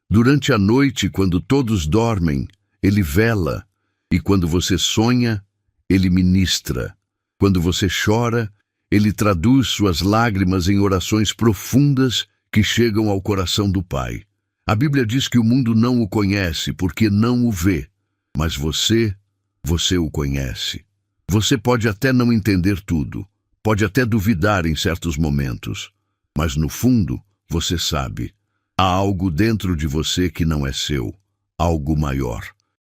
Durante a noite, quando todos dormem, ele vela. E quando você sonha, ele ministra. Quando você chora, ele traduz suas lágrimas em orações profundas que chegam ao coração do Pai. A Bíblia diz que o mundo não o conhece porque não o vê, mas você o conhece. Você pode até não entender tudo, pode até duvidar em certos momentos, mas no fundo você sabe. Há algo dentro de você que não é seu, algo maior,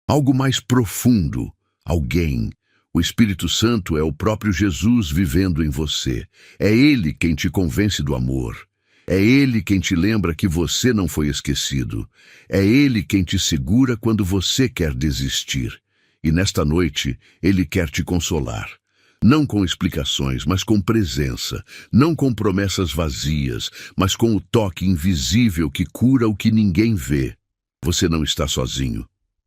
algo mais profundo, alguém. O Espírito Santo é o próprio Jesus vivendo em você. É Ele quem te convence do amor. É Ele quem te lembra que você não foi esquecido. É Ele quem te segura quando você quer desistir. E nesta noite, Ele quer te consolar. Não com explicações, mas com presença. Não com promessas vazias, mas com o toque invisível que cura o que ninguém vê. Você não está sozinho.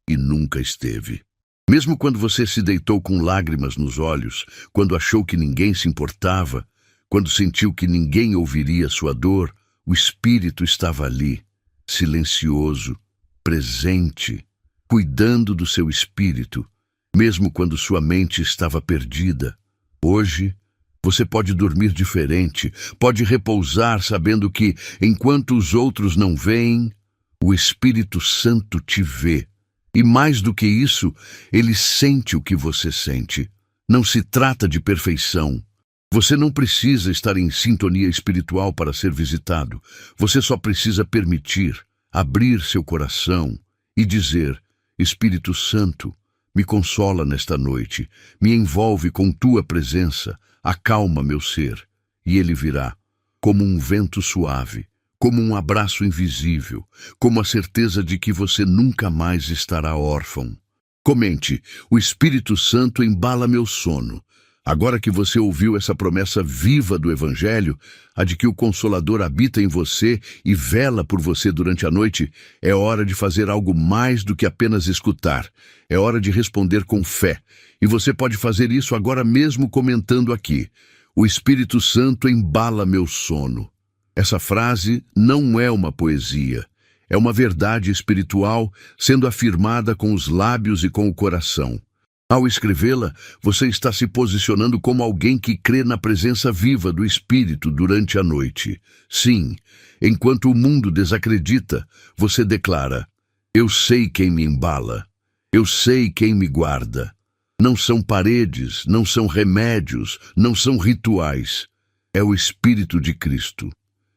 E nunca esteve. Mesmo quando você se deitou com lágrimas nos olhos, quando achou que ninguém se importava, quando sentiu que ninguém ouviria sua dor, o Espírito estava ali, silencioso, presente, cuidando do seu espírito, mesmo quando sua mente estava perdida. Hoje, você pode dormir diferente, pode repousar sabendo que, enquanto os outros não veem, o Espírito Santo te vê. E mais do que isso, ele sente o que você sente. Não se trata de perfeição. Você não precisa estar em sintonia espiritual para ser visitado. Você só precisa permitir, abrir seu coração e dizer: Espírito Santo, me consola nesta noite, me envolve com tua presença, acalma meu ser. E ele virá, como um vento suave, como um abraço invisível, como a certeza de que você nunca mais estará órfão. Comente: o Espírito Santo embala meu sono. Agora que você ouviu essa promessa viva do Evangelho, a de que o Consolador habita em você e vela por você durante a noite, é hora de fazer algo mais do que apenas escutar. É hora de responder com fé. E você pode fazer isso agora mesmo comentando aqui: o Espírito Santo embala meu sono. Essa frase não é uma poesia. É uma verdade espiritual sendo afirmada com os lábios e com o coração. Ao escrevê-la, você está se posicionando como alguém que crê na presença viva do Espírito durante a noite. Sim, enquanto o mundo desacredita, você declara: eu sei quem me embala, eu sei quem me guarda. Não são paredes, não são remédios, não são rituais. É o Espírito de Cristo.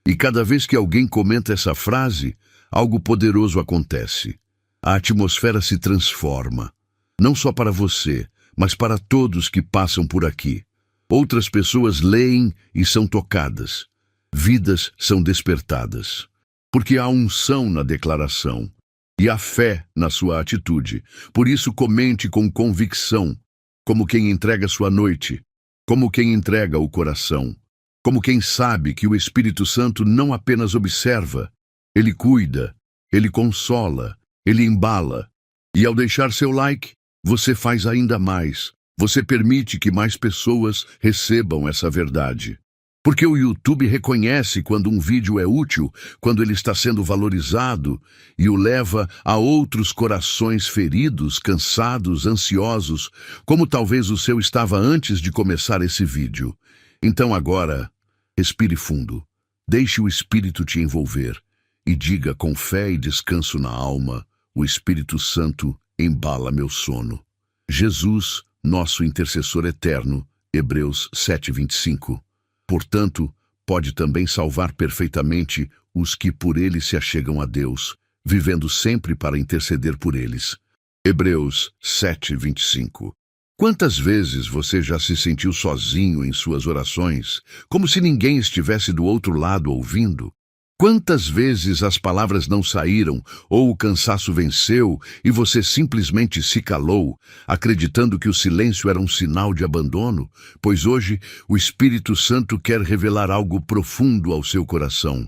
E cada vez que alguém comenta essa frase, algo poderoso acontece. A atmosfera se transforma. Não só para você, mas para todos que passam por aqui. Outras pessoas leem e são tocadas. Vidas são despertadas. Porque há unção na declaração e há fé na sua atitude. Por isso, comente com convicção, como quem entrega sua noite, como quem entrega o coração, como quem sabe que o Espírito Santo não apenas observa, ele cuida, ele consola, ele embala. E ao deixar seu like, você faz ainda mais. Você permite que mais pessoas recebam essa verdade. Porque o YouTube reconhece quando um vídeo é útil, quando ele está sendo valorizado e o leva a outros corações feridos, cansados, ansiosos, como talvez o seu estava antes de começar esse vídeo. Então agora, respire fundo. Deixe o Espírito te envolver e diga com fé e descanso na alma: o Espírito Santo embala meu sono. Jesus, nosso intercessor eterno, Hebreus 7:25. Portanto, pode também salvar perfeitamente os que por ele se achegam a Deus, vivendo sempre para interceder por eles. Hebreus 7:25. Quantas vezes você já se sentiu sozinho em suas orações, como se ninguém estivesse do outro lado ouvindo? Quantas vezes as palavras não saíram ou o cansaço venceu e você simplesmente se calou, acreditando que o silêncio era um sinal de abandono? Pois hoje o Espírito Santo quer revelar algo profundo ao seu coração.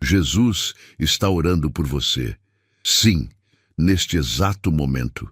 Jesus está orando por você. Sim, neste exato momento.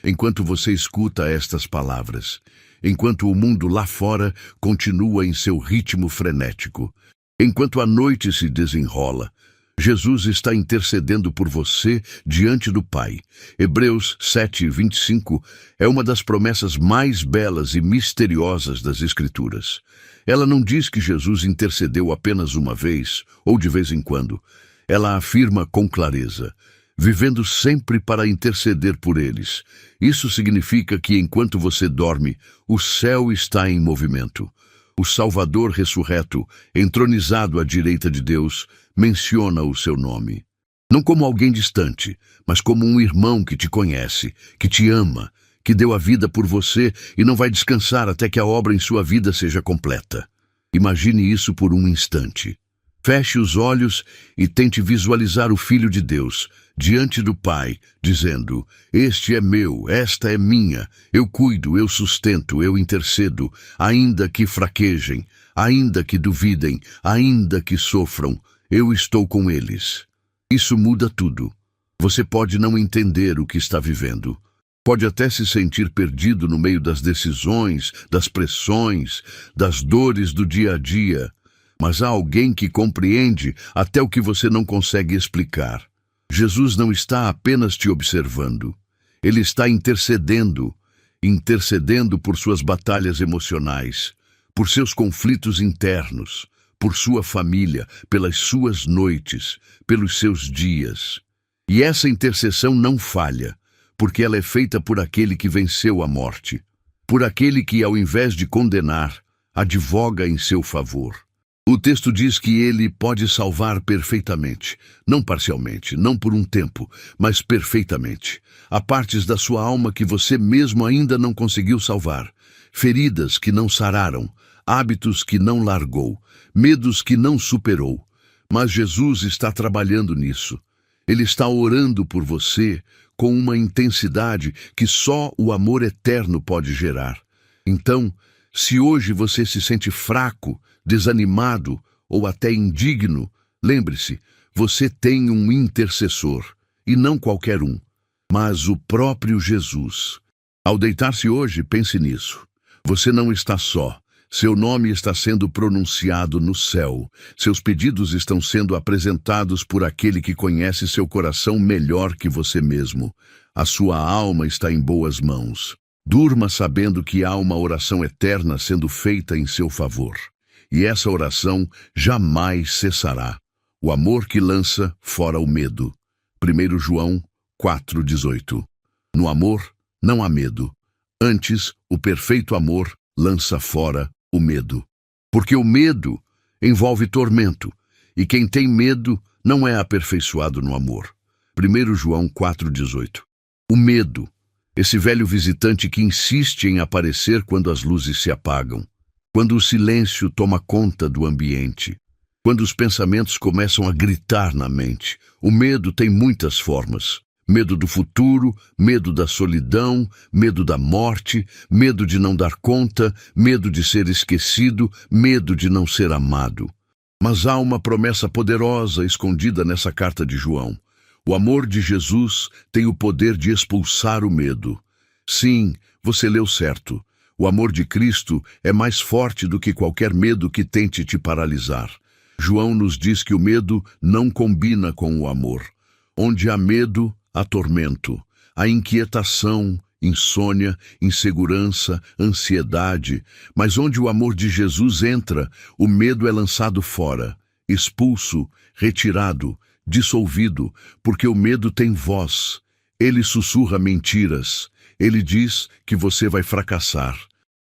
Enquanto você escuta estas palavras, enquanto o mundo lá fora continua em seu ritmo frenético, enquanto a noite se desenrola, Jesus está intercedendo por você diante do Pai. Hebreus 7:25 é uma das promessas mais belas e misteriosas das Escrituras. Ela não diz que Jesus intercedeu apenas uma vez ou de vez em quando. Ela afirma com clareza: vivendo sempre para interceder por eles. Isso significa que enquanto você dorme, o céu está em movimento. O Salvador ressurreto, entronizado à direita de Deus, menciona o seu nome. Não como alguém distante, mas como um irmão que te conhece, que te ama, que deu a vida por você e não vai descansar até que a obra em sua vida seja completa. Imagine isso por um instante. Feche os olhos e tente visualizar o Filho de Deus diante do Pai, dizendo: este é meu, esta é minha, eu cuido, eu sustento, eu intercedo, ainda que fraquejem, ainda que duvidem, ainda que sofram, eu estou com eles. Isso muda tudo. Você pode não entender o que está vivendo. Pode até se sentir perdido no meio das decisões, das pressões, das dores do dia a dia. Mas há alguém que compreende até o que você não consegue explicar. Jesus não está apenas te observando. Ele está intercedendo por suas batalhas emocionais, por seus conflitos internos, por sua família, pelas suas noites, pelos seus dias. E essa intercessão não falha, porque ela é feita por aquele que venceu a morte, por aquele que, ao invés de condenar, advoga em seu favor. O texto diz que ele pode salvar perfeitamente, não parcialmente, não por um tempo, mas perfeitamente. Há partes da sua alma que você mesmo ainda não conseguiu salvar, feridas que não sararam, hábitos que não largou, medos que não superou. Mas Jesus está trabalhando nisso. Ele está orando por você com uma intensidade que só o amor eterno pode gerar. Então, se hoje você se sente fraco, desanimado ou até indigno, lembre-se, você tem um intercessor, e não qualquer um, mas o próprio Jesus. Ao deitar-se hoje, pense nisso. Você não está só. Seu nome está sendo pronunciado no céu. Seus pedidos estão sendo apresentados por aquele que conhece seu coração melhor que você mesmo. A sua alma está em boas mãos. Durma sabendo que há uma oração eterna sendo feita em seu favor. E essa oração jamais cessará. O amor que lança fora o medo. 1 João 4,18. No amor não há medo. Antes, o perfeito amor lança fora o medo. Porque o medo envolve tormento, e quem tem medo não é aperfeiçoado no amor. 1 João 4,18. O medo, esse velho visitante que insiste em aparecer quando as luzes se apagam, quando o silêncio toma conta do ambiente, quando os pensamentos começam a gritar na mente. O medo tem muitas formas. Medo do futuro, medo da solidão, medo da morte, medo de não dar conta, medo de ser esquecido, medo de não ser amado. Mas há uma promessa poderosa escondida nessa carta de João. O amor de Jesus tem o poder de expulsar o medo. Sim, você leu certo. O amor de Cristo é mais forte do que qualquer medo que tente te paralisar. João nos diz que o medo não combina com o amor. Onde há medo, há tormento, há inquietação, insônia, insegurança, ansiedade. Mas onde o amor de Jesus entra, o medo é lançado fora. expulso, retirado, dissolvido, porque o medo tem voz. Ele sussurra mentiras. Ele diz que você vai fracassar,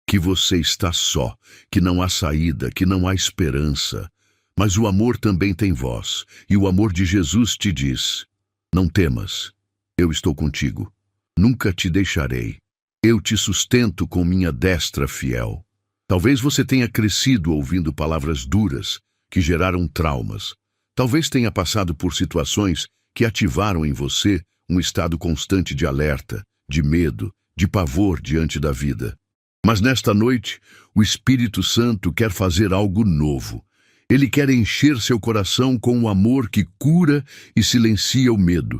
que você está só, que não há saída, que não há esperança. Mas o amor também tem voz, e o amor de Jesus te diz: não temas, eu estou contigo. Nunca te deixarei. Eu te sustento com minha destra fiel. Talvez você tenha crescido ouvindo palavras duras que geraram traumas. Talvez tenha passado por situações que ativaram em você um estado constante de alerta, de medo, de pavor diante da vida. Mas nesta noite, o Espírito Santo quer fazer algo novo. Ele quer encher seu coração com um amor que cura e silencia o medo.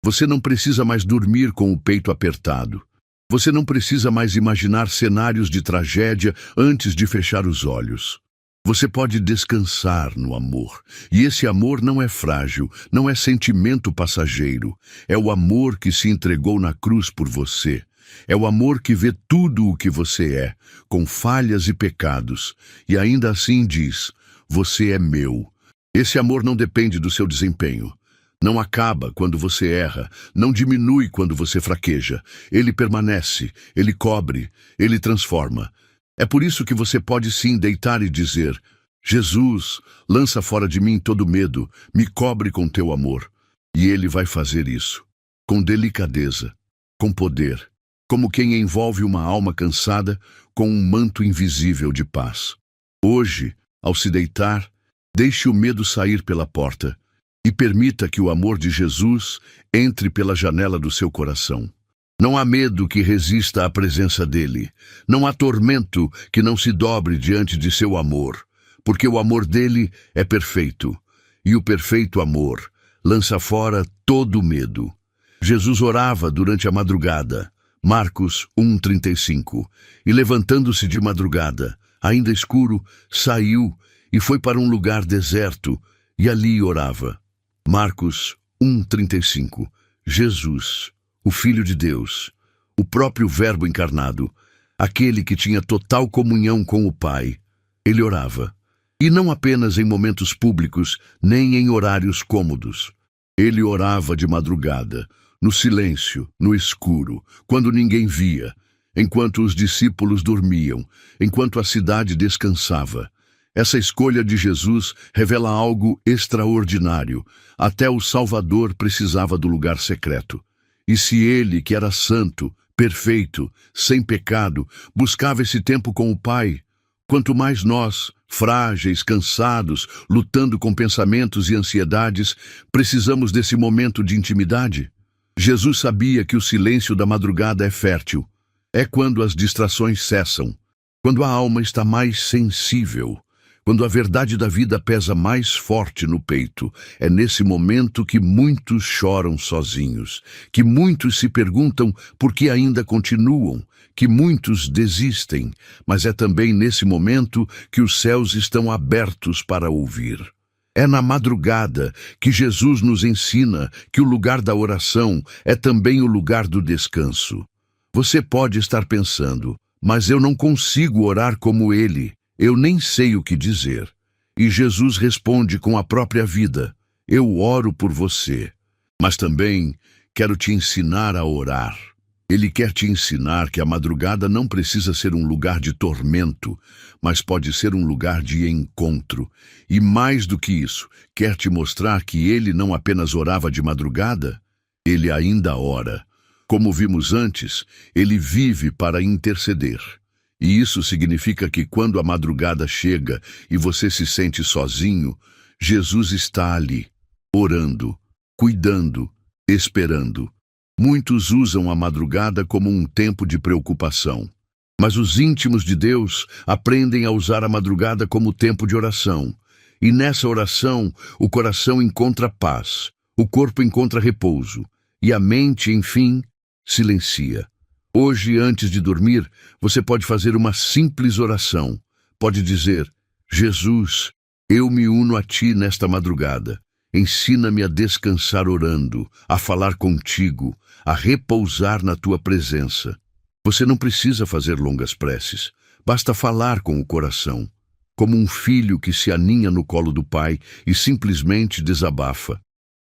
Você não precisa mais dormir com o peito apertado. Você não precisa mais imaginar cenários de tragédia antes de fechar os olhos. Você pode descansar no amor. E esse amor não é frágil, não é sentimento passageiro. É o amor que se entregou na cruz por você. É o amor que vê tudo o que você é, com falhas e pecados, e ainda assim diz: você é meu. Esse amor não depende do seu desempenho. Não acaba quando você erra, não diminui quando você fraqueja. Ele permanece, ele cobre, ele transforma. É por isso que você pode sim deitar e dizer: Jesus, lança fora de mim todo medo, me cobre com teu amor. E ele vai fazer isso, com delicadeza, com poder, como quem envolve uma alma cansada com um manto invisível de paz. Hoje, ao se deitar, deixe o medo sair pela porta e permita que o amor de Jesus entre pela janela do seu coração. Não há medo que resista à presença dele. Não há tormento que não se dobre diante de seu amor, porque o amor dele é perfeito, e o perfeito amor lança fora todo medo. Jesus orava durante a madrugada, Marcos 1:35, e levantando-se de madrugada, ainda escuro, saiu e foi para um lugar deserto, e ali orava. Marcos 1:35. Jesus, o Filho de Deus, o próprio Verbo encarnado, aquele que tinha total comunhão com o Pai, ele orava. E não apenas em momentos públicos, nem em horários cômodos. Ele orava de madrugada, no silêncio, no escuro, quando ninguém via, enquanto os discípulos dormiam, enquanto a cidade descansava. Essa escolha de Jesus revela algo extraordinário. Até o Salvador precisava do lugar secreto. E se ele, que era santo, perfeito, sem pecado, buscava esse tempo com o Pai, quanto mais nós, frágeis, cansados, lutando com pensamentos e ansiedades, precisamos desse momento de intimidade. Jesus sabia que o silêncio da madrugada é fértil. É quando as distrações cessam, quando a alma está mais sensível, quando a verdade da vida pesa mais forte no peito. É nesse momento que muitos choram sozinhos, que muitos se perguntam por que ainda continuam, que muitos desistem, mas é também nesse momento que os céus estão abertos para ouvir. É na madrugada que Jesus nos ensina que o lugar da oração é também o lugar do descanso. Você pode estar pensando: mas eu não consigo orar como ele. Eu nem sei o que dizer. E Jesus responde com a própria vida: eu oro por você, mas também quero te ensinar a orar. Ele quer te ensinar que a madrugada não precisa ser um lugar de tormento, mas pode ser um lugar de encontro. E mais do que isso, quer te mostrar que ele não apenas orava de madrugada, ele ainda ora. Como vimos antes, ele vive para interceder. E isso significa que quando a madrugada chega e você se sente sozinho, Jesus está ali, orando, cuidando, esperando. Muitos usam a madrugada como um tempo de preocupação, mas os íntimos de Deus aprendem a usar a madrugada como tempo de oração. E nessa oração, o coração encontra paz, o corpo encontra repouso, e a mente, enfim, silencia. Hoje, antes de dormir, você pode fazer uma simples oração. Pode dizer: Jesus, eu me uno a ti nesta madrugada. Ensina-me a descansar orando, a falar contigo, a repousar na tua presença. Você não precisa fazer longas preces. Basta falar com o coração. como um filho que se aninha no colo do pai e simplesmente desabafa.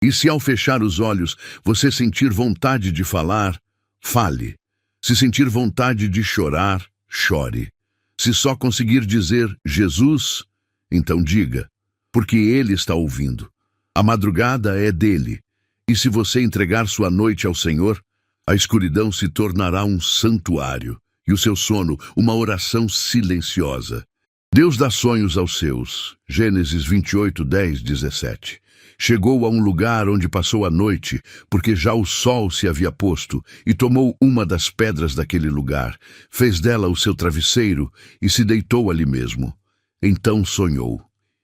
E se ao fechar os olhos você sentir vontade de falar, fale. Se sentir vontade de chorar, chore. Se só conseguir dizer Jesus, então diga, porque Ele está ouvindo. A madrugada é dele, e se você entregar sua noite ao Senhor, a escuridão se tornará um santuário, e o seu sono uma oração silenciosa. Deus dá sonhos aos seus. Gênesis 28, 10, 17. Chegou a um lugar onde passou a noite, porque já o sol se havia posto, e tomou uma das pedras daquele lugar, fez dela o seu travesseiro e se deitou ali mesmo. Então sonhou.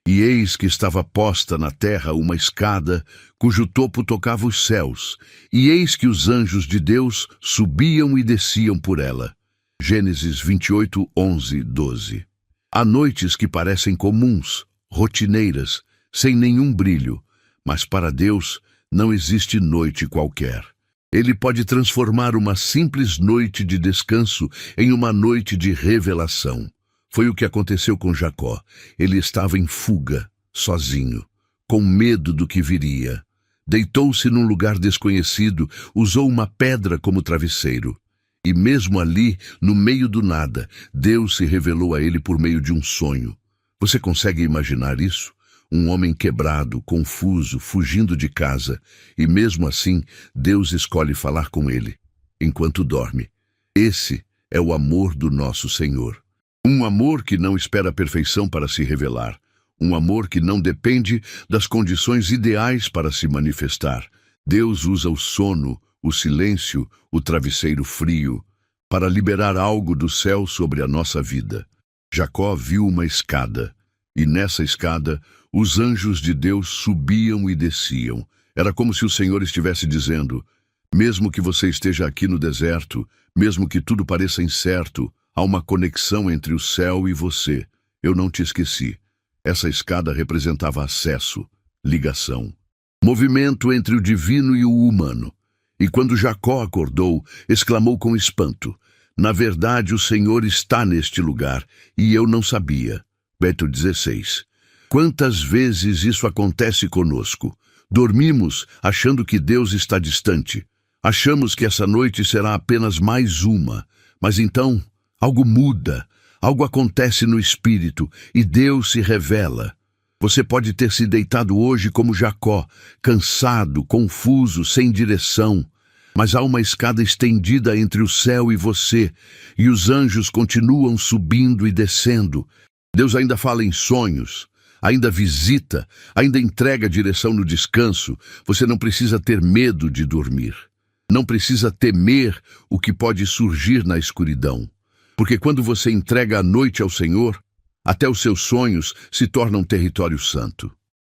E eis que estava posta na terra uma escada, cujo topo tocava os céus, e eis que os anjos de Deus subiam e desciam por ela. Gênesis 28, 11, 12. Há noites que parecem comuns, rotineiras, sem nenhum brilho, mas para Deus não existe noite qualquer. Ele pode transformar uma simples noite de descanso em uma noite de revelação. Foi o que aconteceu com Jacó. Ele estava em fuga, sozinho, com medo do que viria. Deitou-se num lugar desconhecido, usou uma pedra como travesseiro. E mesmo ali, no meio do nada, Deus se revelou a ele por meio de um sonho. Você consegue imaginar isso? Um homem quebrado, confuso, fugindo de casa, e mesmo assim, Deus escolhe falar com ele, enquanto dorme. Esse é o amor do nosso Senhor. Um amor que não espera a perfeição para se revelar. Um amor que não depende das condições ideais para se manifestar. Deus usa o sono, o silêncio, o travesseiro frio, para liberar algo do céu sobre a nossa vida. Jacó viu uma escada, e nessa escada, os anjos de Deus subiam e desciam. Era como se o Senhor estivesse dizendo, mesmo que você esteja aqui no deserto, mesmo que tudo pareça incerto, há uma conexão entre o céu e você. Eu não te esqueci. Essa escada representava acesso, ligação, movimento entre o divino e o humano. E quando Jacó acordou, exclamou com espanto, na verdade o Senhor está neste lugar, e eu não sabia. Verso 16. Quantas vezes isso acontece conosco? Dormimos achando que Deus está distante. Achamos que essa noite será apenas mais uma. Mas então, algo muda, algo acontece no espírito e Deus se revela. Você pode ter se deitado hoje como Jacó, cansado, confuso, sem direção. Mas há uma escada estendida entre o céu e você, e os anjos continuam subindo e descendo. Deus ainda fala em sonhos, ainda visita, ainda entrega direção no descanso. Você não precisa ter medo de dormir. Não precisa temer o que pode surgir na escuridão. Porque quando você entrega a noite ao Senhor, até os seus sonhos se tornam território santo.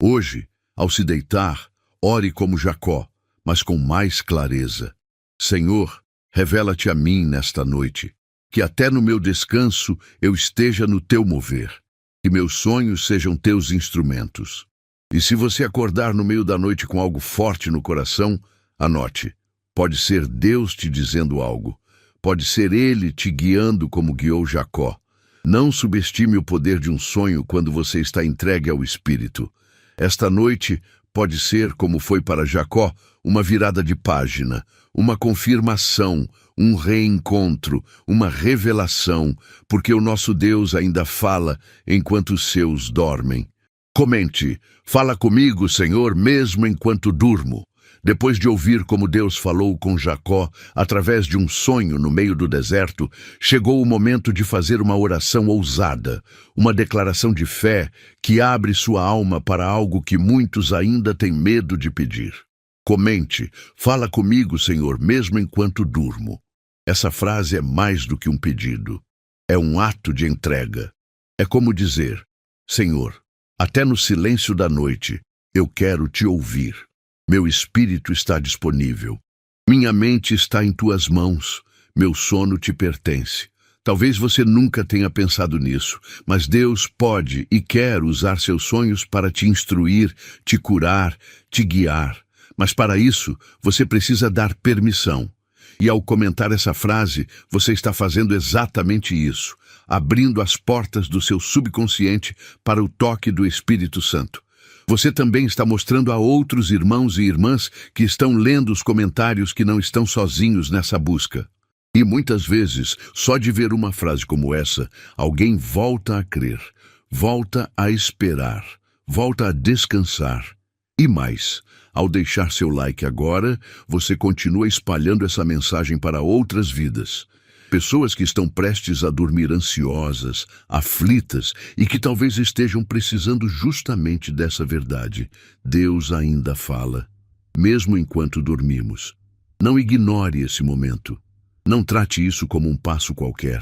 Hoje, ao se deitar, ore como Jacó, mas com mais clareza. Senhor, revela-te a mim nesta noite, que até no meu descanso eu esteja no teu mover, que meus sonhos sejam teus instrumentos. E se você acordar no meio da noite com algo forte no coração, anote, pode ser Deus te dizendo algo, pode ser Ele te guiando como guiou Jacó. Não subestime o poder de um sonho quando você está entregue ao Espírito. Esta noite pode ser, como foi para Jacó, uma virada de página, uma confirmação, um reencontro, uma revelação, porque o nosso Deus ainda fala enquanto os seus dormem. Comente, fala comigo, Senhor, mesmo enquanto durmo. Depois de ouvir como Deus falou com Jacó através de um sonho no meio do deserto, chegou o momento de fazer uma oração ousada, uma declaração de fé que abre sua alma para algo que muitos ainda têm medo de pedir. Comente, fala comigo, Senhor, mesmo enquanto durmo. Essa frase é mais do que um pedido. É um ato de entrega. É como dizer, Senhor, até no silêncio da noite, eu quero te ouvir. Meu espírito está disponível. Minha mente está em tuas mãos. Meu sono te pertence. Talvez você nunca tenha pensado nisso, mas Deus pode e quer usar seus sonhos para te instruir, te curar, te guiar. Mas para isso, você precisa dar permissão. E ao comentar essa frase, você está fazendo exatamente isso, abrindo as portas do seu subconsciente para o toque do Espírito Santo. Você também está mostrando a outros irmãos e irmãs que estão lendo os comentários que não estão sozinhos nessa busca. E muitas vezes, só de ver uma frase como essa, alguém volta a crer, volta a esperar, volta a descansar. E mais, ao deixar seu like agora, você continua espalhando essa mensagem para outras vidas. Pessoas que estão prestes a dormir ansiosas, aflitas e que talvez estejam precisando justamente dessa verdade. Deus ainda fala, mesmo enquanto dormimos. Não ignore esse momento. Não trate isso como um passo qualquer.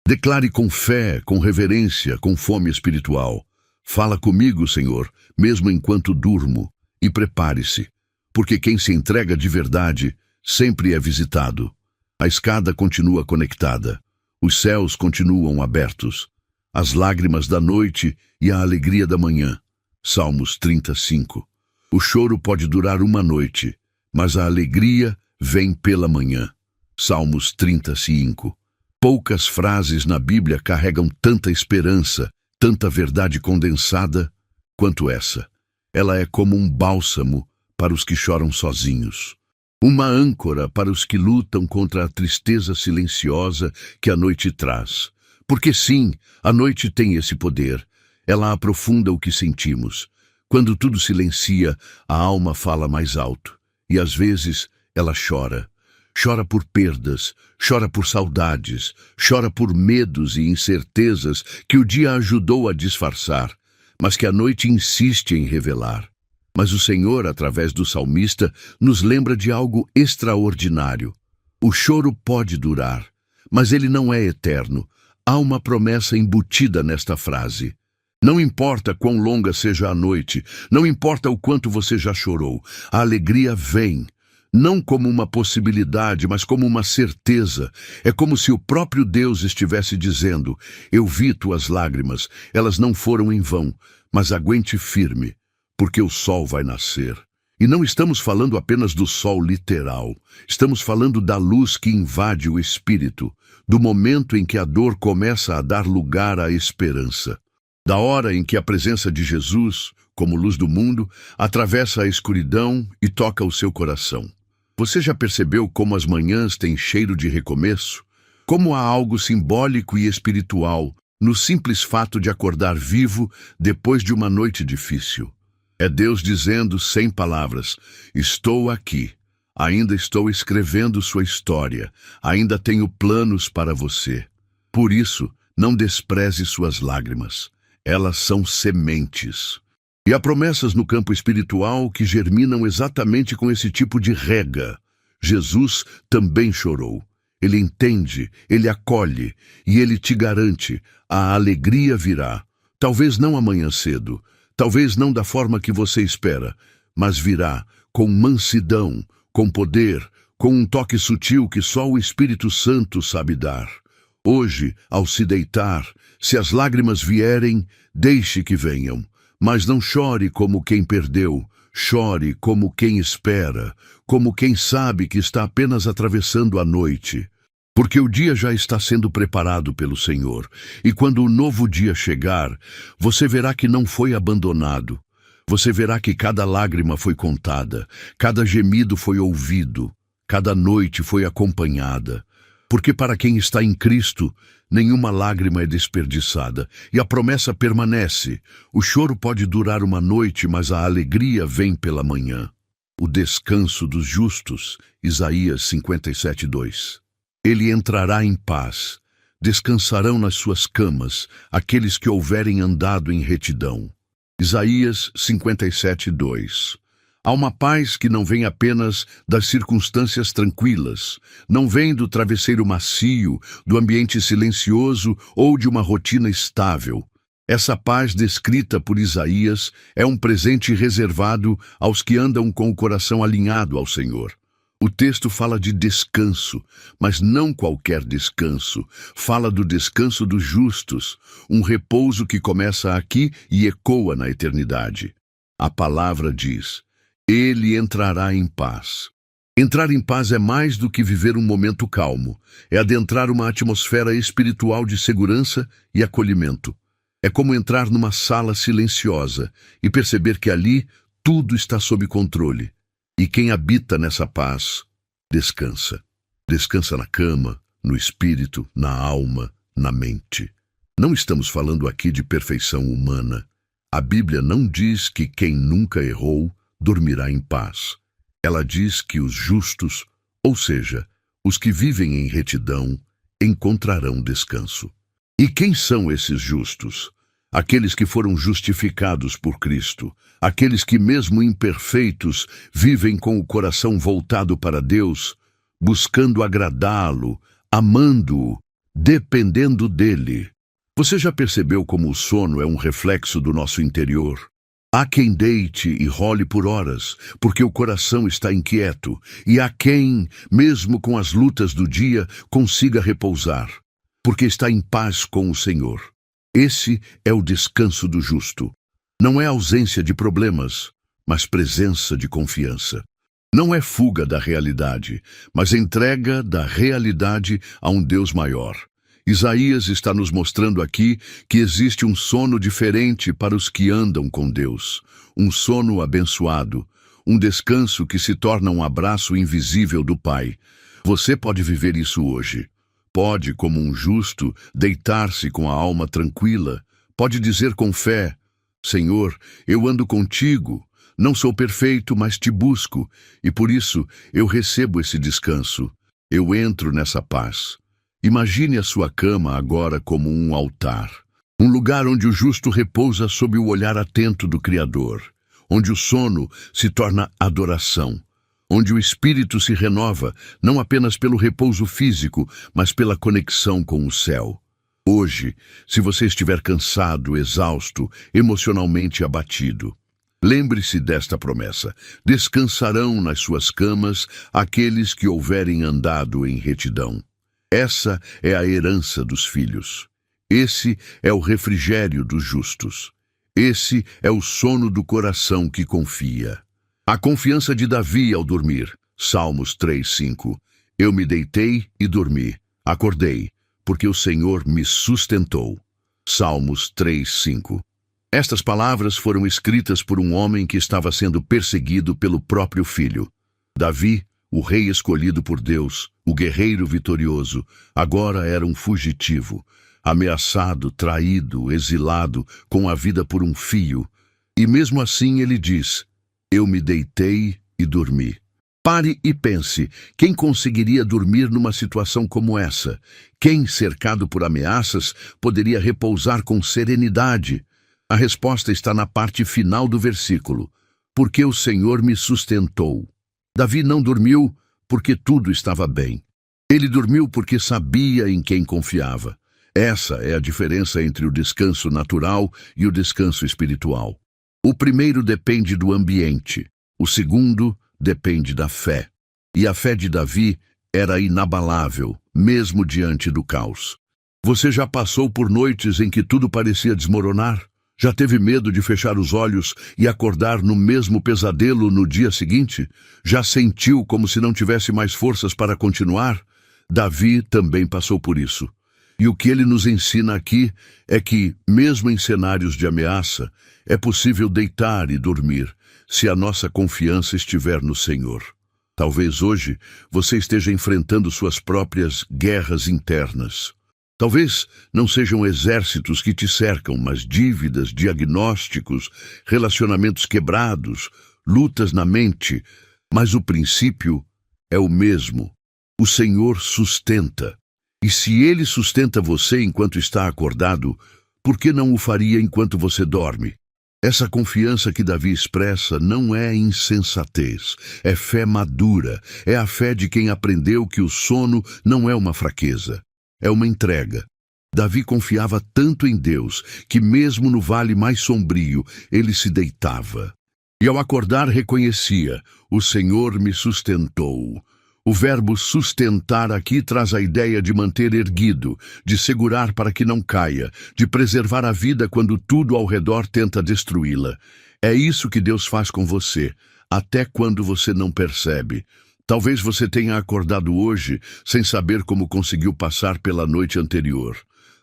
Declare com fé, com reverência, com fome espiritual. Fala comigo, Senhor, mesmo enquanto durmo. E prepare-se, porque quem se entrega de verdade sempre é visitado. A escada continua conectada. Os céus continuam abertos. As lágrimas da noite e a alegria da manhã. Salmos 35. O choro pode durar uma noite, mas a alegria vem pela manhã. Salmos 35. Poucas frases na Bíblia carregam tanta esperança, tanta verdade condensada, quanto essa. Ela é como um bálsamo para os que choram sozinhos. Uma âncora para os que lutam contra a tristeza silenciosa que a noite traz. Porque sim, a noite tem esse poder. Ela aprofunda o que sentimos. Quando tudo silencia, a alma fala mais alto. E às vezes ela chora. Chora por perdas, chora por saudades, chora por medos e incertezas que o dia ajudou a disfarçar, mas que a noite insiste em revelar. Mas o Senhor, através do salmista, nos lembra de algo extraordinário. O choro pode durar, mas ele não é eterno. Há uma promessa embutida nesta frase. Não importa quão longa seja a noite, não importa o quanto você já chorou, a alegria vem. Não como uma possibilidade, mas como uma certeza. É como se o próprio Deus estivesse dizendo: eu vi tuas lágrimas, elas não foram em vão, mas aguente firme, porque o sol vai nascer. E não estamos falando apenas do sol literal, estamos falando da luz que invade o espírito, do momento em que a dor começa a dar lugar à esperança, da hora em que a presença de Jesus, como luz do mundo, atravessa a escuridão e toca o seu coração. Você já percebeu como as manhãs têm cheiro de recomeço? Como há algo simbólico e espiritual no simples fato de acordar vivo depois de uma noite difícil? É Deus dizendo sem palavras: estou aqui, ainda estou escrevendo sua história, ainda tenho planos para você. Por isso, não despreze suas lágrimas. Elas são sementes. E há promessas no campo espiritual que germinam exatamente com esse tipo de rega. Jesus também chorou. Ele entende, ele acolhe e ele te garante: a alegria virá. Talvez não amanhã cedo, talvez não da forma que você espera, mas virá com mansidão, com poder, com um toque sutil que só o Espírito Santo sabe dar. Hoje, ao se deitar, se as lágrimas vierem, deixe que venham. Mas não chore como quem perdeu, chore como quem espera, como quem sabe que está apenas atravessando a noite. Porque o dia já está sendo preparado pelo Senhor, e quando o novo dia chegar, você verá que não foi abandonado. Você verá que cada lágrima foi contada, cada gemido foi ouvido, cada noite foi acompanhada. Porque para quem está em Cristo, nenhuma lágrima é desperdiçada, e a promessa permanece. O choro pode durar uma noite, mas a alegria vem pela manhã. O descanso dos justos, Isaías 57:2. Ele entrará em paz, descansarão nas suas camas aqueles que houverem andado em retidão. Isaías 57:2. Há uma paz que não vem apenas das circunstâncias tranquilas, não vem do travesseiro macio, do ambiente silencioso ou de uma rotina estável. Essa paz descrita por Isaías é um presente reservado aos que andam com o coração alinhado ao Senhor. O texto fala de descanso, mas não qualquer descanso. Fala do descanso dos justos, um repouso que começa aqui e ecoa na eternidade. A palavra diz: ele entrará em paz. Entrar em paz é mais do que viver um momento calmo, é adentrar uma atmosfera espiritual de segurança e acolhimento. É como entrar numa sala silenciosa e perceber que ali tudo está sob controle. E quem habita nessa paz, descansa. Descansa na cama, no espírito, na alma, na mente. Não estamos falando aqui de perfeição humana. A Bíblia não diz que quem nunca errou dormirá em paz. Ela diz que os justos, ou seja, os que vivem em retidão, encontrarão descanso. E quem são esses justos? Aqueles que foram justificados por Cristo, aqueles que, mesmo imperfeitos, vivem com o coração voltado para Deus, buscando agradá-lo, amando-o, dependendo dele. Você já percebeu como o sono é um reflexo do nosso interior? Há quem deite e role por horas, porque o coração está inquieto, e há quem, mesmo com as lutas do dia, consiga repousar, porque está em paz com o Senhor. Esse é o descanso do justo. Não é ausência de problemas, mas presença de confiança. Não é fuga da realidade, mas entrega da realidade a um Deus maior. Isaías está nos mostrando aqui que existe um sono diferente para os que andam com Deus. Um sono abençoado, um descanso que se torna um abraço invisível do Pai. Você pode viver isso hoje. Pode, como um justo, deitar-se com a alma tranquila. Pode dizer com fé: Senhor, eu ando contigo. Não sou perfeito, mas te busco, e por isso eu recebo esse descanso. Eu entro nessa paz. Imagine a sua cama agora como um altar, um lugar onde o justo repousa sob o olhar atento do Criador, onde o sono se torna adoração, onde o espírito se renova não apenas pelo repouso físico, mas pela conexão com o céu. Hoje, se você estiver cansado, exausto, emocionalmente abatido, lembre-se desta promessa: descansarão nas suas camas aqueles que houverem andado em retidão. Essa é a herança dos filhos. Esse é o refrigério dos justos. Esse é o sono do coração que confia. A confiança de Davi ao dormir. Salmos 3:5. Eu me deitei e dormi. Acordei, porque o Senhor me sustentou. Salmos 3:5. Estas palavras foram escritas por um homem que estava sendo perseguido pelo próprio filho. Davi, o rei escolhido por Deus, o guerreiro vitorioso, agora era um fugitivo, ameaçado, traído, exilado, com a vida por um fio. E mesmo assim ele diz: eu me deitei e dormi. Pare e pense, quem conseguiria dormir numa situação como essa? Quem, cercado por ameaças, poderia repousar com serenidade? A resposta está na parte final do versículo: porque o Senhor me sustentou. Davi não dormiu porque tudo estava bem. Ele dormiu porque sabia em quem confiava. Essa é a diferença entre o descanso natural e o descanso espiritual. O primeiro depende do ambiente, o segundo depende da fé. E a fé de Davi era inabalável, mesmo diante do caos. Você já passou por noites em que tudo parecia desmoronar? Já teve medo de fechar os olhos e acordar no mesmo pesadelo no dia seguinte? Já sentiu como se não tivesse mais forças para continuar? Davi também passou por isso. E o que ele nos ensina aqui é que, mesmo em cenários de ameaça, é possível deitar e dormir, se a nossa confiança estiver no Senhor. Talvez hoje você esteja enfrentando suas próprias guerras internas. Talvez não sejam exércitos que te cercam, mas dívidas, diagnósticos, relacionamentos quebrados, lutas na mente. Mas o princípio é o mesmo. O Senhor sustenta. E se Ele sustenta você enquanto está acordado, por que não o faria enquanto você dorme? Essa confiança que Davi expressa não é insensatez, é fé madura, é a fé de quem aprendeu que o sono não é uma fraqueza. É uma entrega. Davi confiava tanto em Deus que mesmo no vale mais sombrio, ele se deitava. E ao acordar reconhecia: o Senhor me sustentou. O verbo sustentar aqui traz a ideia de manter erguido, de segurar para que não caia, de preservar a vida quando tudo ao redor tenta destruí-la. É isso que Deus faz com você, até quando você não percebe. Talvez você tenha acordado hoje sem saber como conseguiu passar pela noite anterior.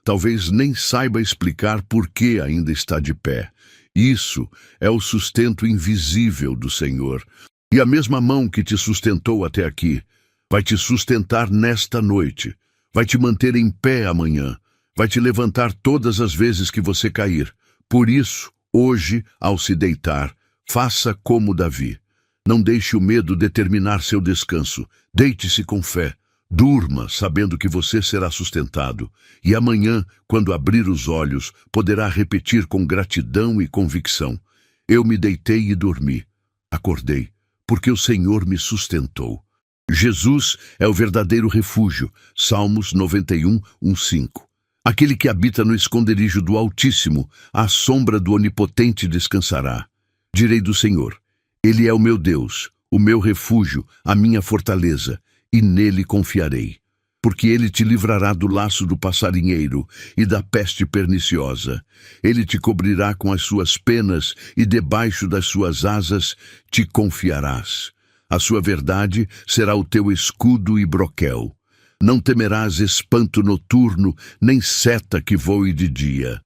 Talvez nem saiba explicar por que ainda está de pé. Isso é o sustento invisível do Senhor. E a mesma mão que te sustentou até aqui vai te sustentar nesta noite, vai te manter em pé amanhã, vai te levantar todas as vezes que você cair. Por isso, hoje, ao se deitar, faça como Davi. Não deixe o medo determinar seu descanso. Deite-se com fé. Durma, sabendo que você será sustentado. E amanhã, quando abrir os olhos, poderá repetir com gratidão e convicção: eu me deitei e dormi. Acordei, porque o Senhor me sustentou. Jesus é o verdadeiro refúgio. Salmos 91, 1:5. Aquele que habita no esconderijo do Altíssimo, à sombra do Onipotente descansará. Direi do Senhor: Ele é o meu Deus, o meu refúgio, a minha fortaleza, e nele confiarei. Porque ele te livrará do laço do passarinheiro e da peste perniciosa. Ele te cobrirá com as suas penas e debaixo das suas asas te confiarás. A sua verdade será o teu escudo e broquel. Não temerás espanto noturno, nem seta que voe de dia.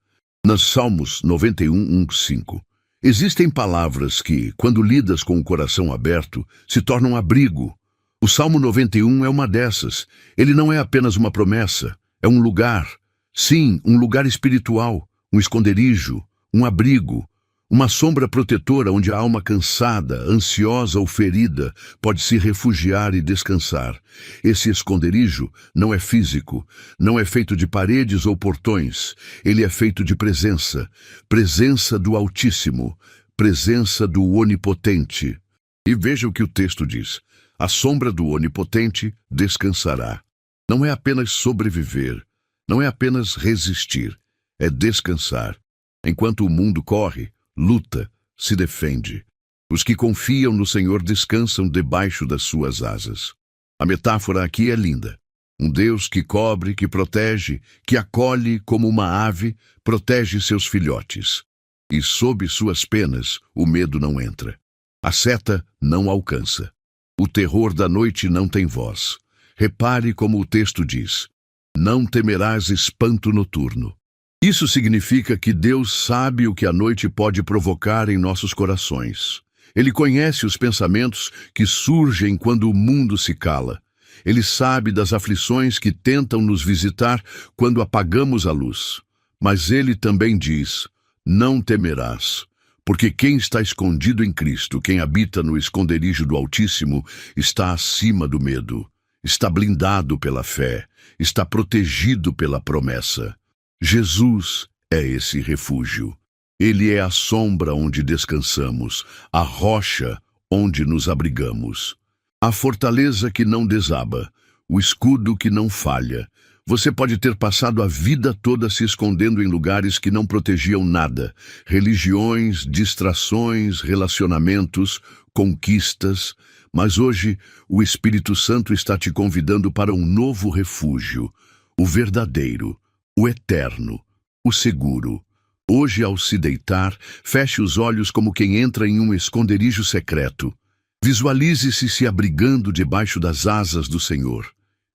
Nas Salmos 91, 1:5. Existem palavras que, quando lidas com o coração aberto, se tornam abrigo. O Salmo 91 é uma dessas. Ele não é apenas uma promessa, é um lugar. Sim, um lugar espiritual, um esconderijo, um abrigo, uma sombra protetora onde a alma cansada, ansiosa ou ferida pode se refugiar e descansar. Esse esconderijo não é físico, não é feito de paredes ou portões. Ele é feito de presença, presença do Altíssimo, presença do Onipotente. E veja o que o texto diz: a sombra do Onipotente descansará. Não é apenas sobreviver, não é apenas resistir, é descansar. Enquanto o mundo corre, luta, se defende. Os que confiam no Senhor descansam debaixo das suas asas. A metáfora aqui é linda. Um Deus que cobre, que protege, que acolhe como uma ave, protege seus filhotes. E sob suas penas o medo não entra. A seta não alcança. O terror da noite não tem voz. Repare como o texto diz: não temerás espanto noturno. Isso significa que Deus sabe o que a noite pode provocar em nossos corações. Ele conhece os pensamentos que surgem quando o mundo se cala. Ele sabe das aflições que tentam nos visitar quando apagamos a luz. Mas ele também diz: não temerás, porque quem está escondido em Cristo, quem habita no esconderijo do Altíssimo, está acima do medo, está blindado pela fé, está protegido pela promessa. Jesus é esse refúgio. Ele é a sombra onde descansamos, a rocha onde nos abrigamos. A fortaleza que não desaba, o escudo que não falha. Você pode ter passado a vida toda se escondendo em lugares que não protegiam nada. Religiões, distrações, relacionamentos, conquistas. Mas hoje o Espírito Santo está te convidando para um novo refúgio, o verdadeiro, o eterno, o seguro. Hoje, ao se deitar, feche os olhos como quem entra em um esconderijo secreto. Visualize-se se abrigando debaixo das asas do Senhor.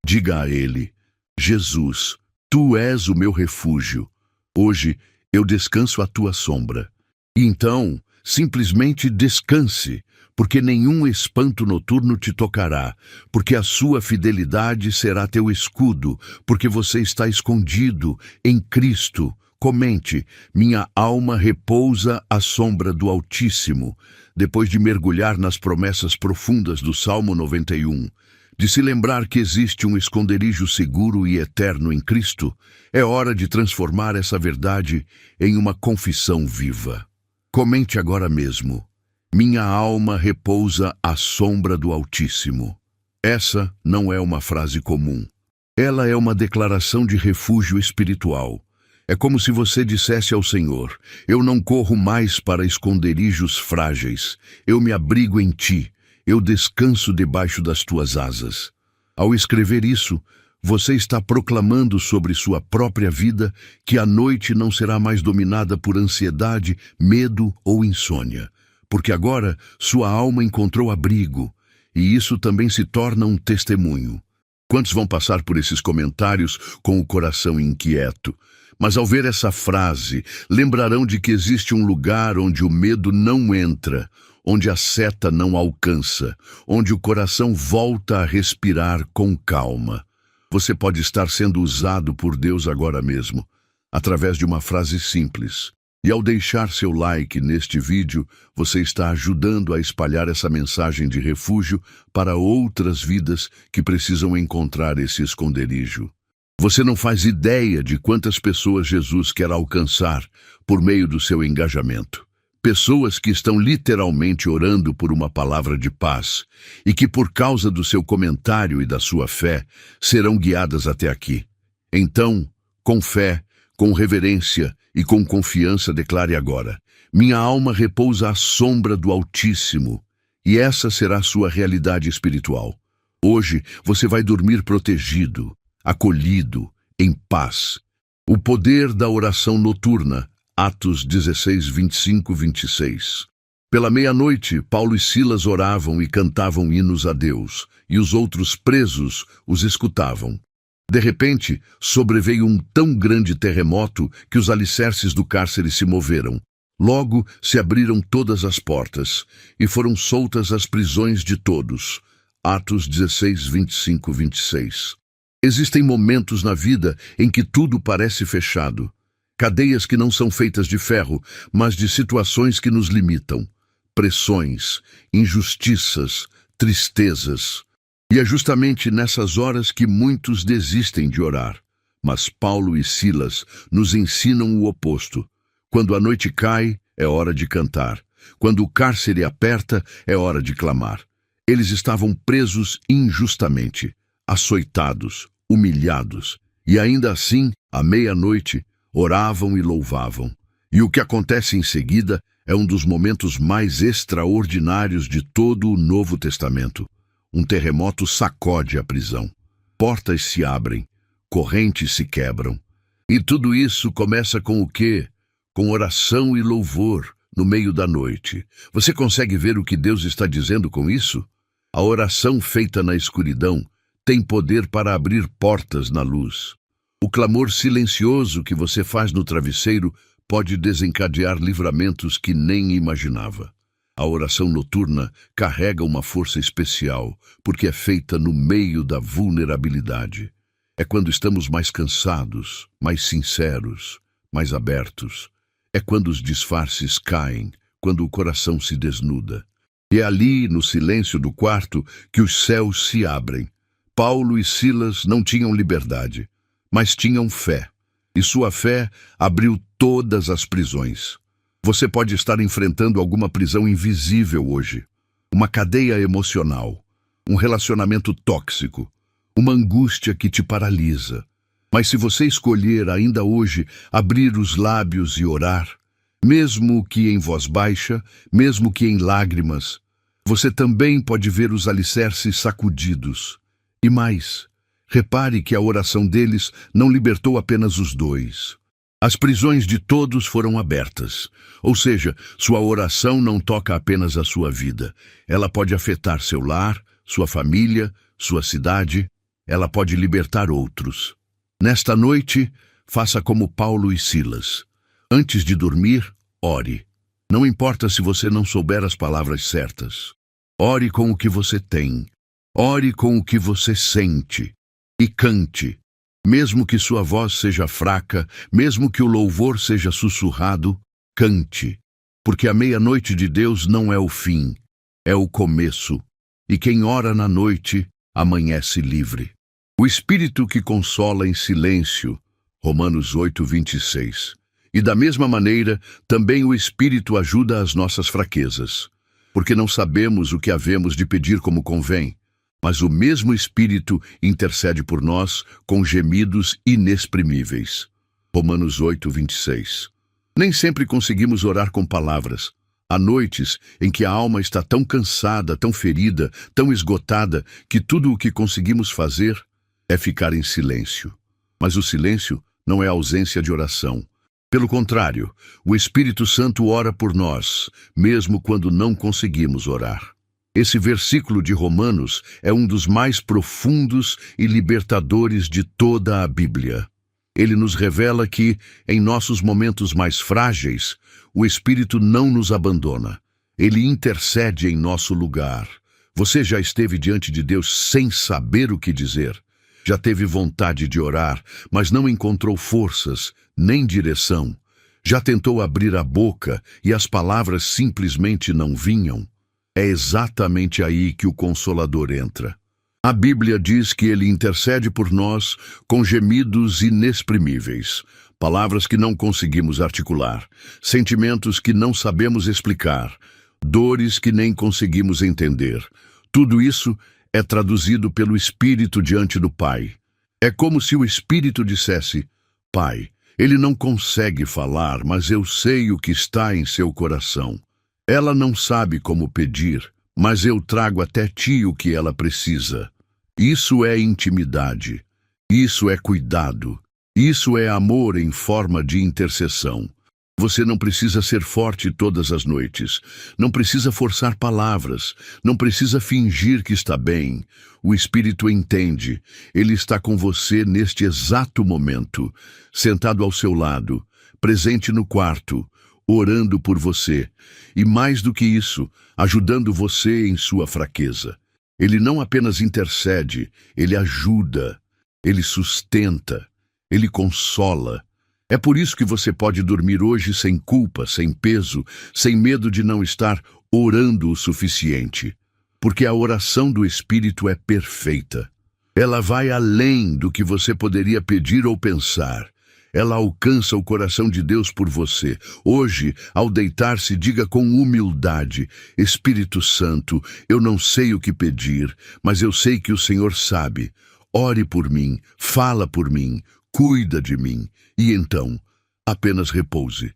Diga a Ele: Jesus, Tu és o meu refúgio. Hoje eu descanso à Tua sombra. E então, simplesmente descanse, porque nenhum espanto noturno te tocará, porque a sua fidelidade será teu escudo, porque você está escondido em Cristo. Comente: minha alma repousa à sombra do Altíssimo. Depois de mergulhar nas promessas profundas do Salmo 91, de se lembrar que existe um esconderijo seguro e eterno em Cristo, é hora de transformar essa verdade em uma confissão viva. Comente agora mesmo: minha alma repousa à sombra do Altíssimo. Essa não é uma frase comum. Ela é uma declaração de refúgio espiritual. É como se você dissesse ao Senhor: eu não corro mais para esconderijos frágeis. Eu me abrigo em Ti. Eu descanso debaixo das Tuas asas. Ao escrever isso, você está proclamando sobre sua própria vida que a noite não será mais dominada por ansiedade, medo ou insônia, porque agora sua alma encontrou abrigo. e isso também se torna um testemunho. Quantos vão passar por esses comentários com o coração inquieto? Mas ao ver essa frase, lembrarão de que existe um lugar onde o medo não entra, onde a seta não alcança, onde o coração volta a respirar com calma. Você pode estar sendo usado por Deus agora mesmo, através de uma frase simples. E ao deixar seu like neste vídeo, você está ajudando a espalhar essa mensagem de refúgio para outras vidas que precisam encontrar esse esconderijo. Você não faz ideia de quantas pessoas Jesus quer alcançar por meio do seu engajamento. Pessoas que estão literalmente orando por uma palavra de paz e que, por causa do seu comentário e da sua fé, serão guiadas até aqui. Então, com fé, com reverência e com confiança, declare agora: minha alma repousa à sombra do Altíssimo, e essa será a sua realidade espiritual. Hoje você vai dormir protegido, acolhido, em paz. O poder da oração noturna, Atos 16, 25, 26. Pela meia-noite, Paulo e Silas oravam e cantavam hinos a Deus, e os outros presos os escutavam. De repente, sobreveio um tão grande terremoto que os alicerces do cárcere se moveram. Logo se abriram todas as portas, e foram soltas as prisões de todos. Atos 16, 25, 26. Existem momentos na vida em que tudo parece fechado. Cadeias que não são feitas de ferro, mas de situações que nos limitam. Pressões, injustiças, tristezas. E é justamente nessas horas que muitos desistem de orar. Mas Paulo e Silas nos ensinam o oposto. Quando a noite cai, é hora de cantar. Quando o cárcere aperta, é hora de clamar. Eles estavam presos injustamente, açoitados, humilhados. E ainda assim, à meia-noite, oravam e louvavam. E o que acontece em seguida é um dos momentos mais extraordinários de todo o Novo Testamento. Um terremoto sacode a prisão. Portas se abrem, correntes se quebram. E tudo isso começa com o quê? Com oração e louvor no meio da noite. Você consegue ver o que Deus está dizendo com isso? A oração feita na escuridão tem poder para abrir portas na luz. O clamor silencioso que você faz no travesseiro pode desencadear livramentos que nem imaginava. A oração noturna carrega uma força especial, porque é feita no meio da vulnerabilidade. É quando estamos mais cansados, mais sinceros, mais abertos. É quando os disfarces caem, quando o coração se desnuda. E é ali, no silêncio do quarto, que os céus se abrem. Paulo e Silas não tinham liberdade, mas tinham fé. E sua fé abriu todas as prisões. Você pode estar enfrentando alguma prisão invisível hoje, uma cadeia emocional, um relacionamento tóxico, uma angústia que te paralisa. Mas se você escolher ainda hoje abrir os lábios e orar, mesmo que em voz baixa, mesmo que em lágrimas, você também pode ver os alicerces sacudidos. E mais, repare que a oração deles não libertou apenas os dois. As prisões de todos foram abertas, ou seja, sua oração não toca apenas a sua vida. Ela pode afetar seu lar, sua família, sua cidade. Ela pode libertar outros. Nesta noite, faça como Paulo e Silas. Antes de dormir, ore. Não importa se você não souber as palavras certas. Ore com o que você tem. Ore com o que você sente. E cante. Mesmo que sua voz seja fraca, mesmo que o louvor seja sussurrado, cante. Porque a meia-noite de Deus não é o fim, é o começo. E quem ora na noite, amanhece livre. O Espírito que consola em silêncio, Romanos 8, 26. E da mesma maneira, também o Espírito ajuda as nossas fraquezas. Porque não sabemos o que havemos de pedir como convém. Mas o mesmo Espírito intercede por nós com gemidos inexprimíveis. Romanos 8, 26. Nem sempre conseguimos orar com palavras. Há noites em que a alma está tão cansada, tão ferida, tão esgotada, que tudo o que conseguimos fazer é ficar em silêncio. Mas o silêncio não é ausência de oração. Pelo contrário, o Espírito Santo ora por nós, mesmo quando não conseguimos orar. Esse versículo de Romanos é um dos mais profundos e libertadores de toda a Bíblia. Ele nos revela que, em nossos momentos mais frágeis, o Espírito não nos abandona. Ele intercede em nosso lugar. Você já esteve diante de Deus sem saber o que dizer? Já teve vontade de orar, mas não encontrou forças, nem direção? Já tentou abrir a boca e as palavras simplesmente não vinham? É exatamente aí que o Consolador entra. A Bíblia diz que ele intercede por nós com gemidos inexprimíveis, palavras que não conseguimos articular, sentimentos que não sabemos explicar, dores que nem conseguimos entender. Tudo isso é traduzido pelo Espírito diante do Pai. É como se o Espírito dissesse: Pai, ele não consegue falar, mas eu sei o que está em seu coração. Ela não sabe como pedir, mas eu trago até ti o que ela precisa. Isso é intimidade. Isso é cuidado. Isso é amor em forma de intercessão. Você não precisa ser forte todas as noites. Não precisa forçar palavras. Não precisa fingir que está bem. O Espírito entende. Ele está com você neste exato momento, sentado ao seu lado, presente no quarto, orando por você. E mais do que isso, ajudando você em sua fraqueza. Ele não apenas intercede, ele ajuda, ele sustenta, ele consola. É por isso que você pode dormir hoje sem culpa, sem peso, sem medo de não estar orando o suficiente. Porque a oração do Espírito é perfeita. Ela vai além do que você poderia pedir ou pensar. Ela alcança o coração de Deus por você. Hoje, ao deitar-se, diga com humildade: Espírito Santo, eu não sei o que pedir, mas eu sei que o Senhor sabe. Ore por mim, fala por mim, cuida de mim. E então, apenas repouse.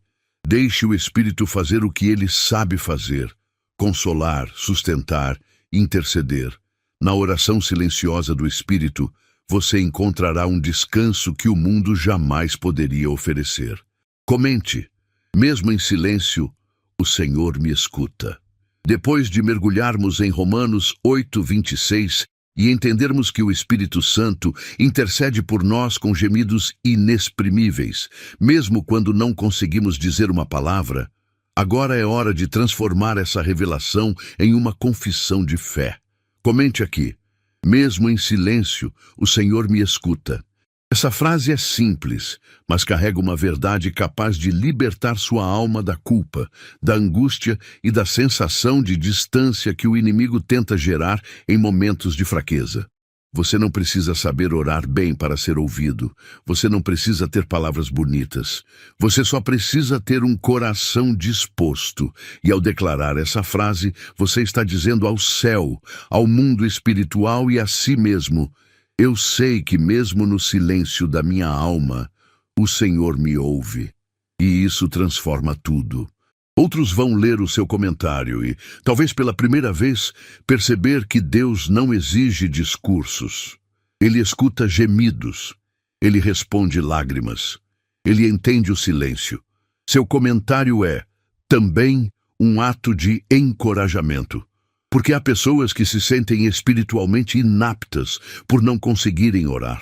Deixe o Espírito fazer o que ele sabe fazer: consolar, sustentar, interceder. Na oração silenciosa do Espírito, você encontrará um descanso que o mundo jamais poderia oferecer. Comente: mesmo em silêncio, o Senhor me escuta. Depois de mergulharmos em Romanos 8:26 e entendermos que o Espírito Santo intercede por nós com gemidos inexprimíveis, mesmo quando não conseguimos dizer uma palavra, agora é hora de transformar essa revelação em uma confissão de fé. Comente aqui: mesmo em silêncio, o Senhor me escuta. Essa frase é simples, mas carrega uma verdade capaz de libertar sua alma da culpa, da angústia e da sensação de distância que o inimigo tenta gerar em momentos de fraqueza. Você não precisa saber orar bem para ser ouvido. Você não precisa ter palavras bonitas. Você só precisa ter um coração disposto. E ao declarar essa frase, você está dizendo ao céu, ao mundo espiritual e a si mesmo: eu sei que mesmo no silêncio da minha alma, o Senhor me ouve. E isso transforma tudo. Outros vão ler o seu comentário e, talvez pela primeira vez, perceber que Deus não exige discursos. Ele escuta gemidos. Ele responde lágrimas. Ele entende o silêncio. Seu comentário é, também, um ato de encorajamento. Porque há pessoas que se sentem espiritualmente inaptas por não conseguirem orar.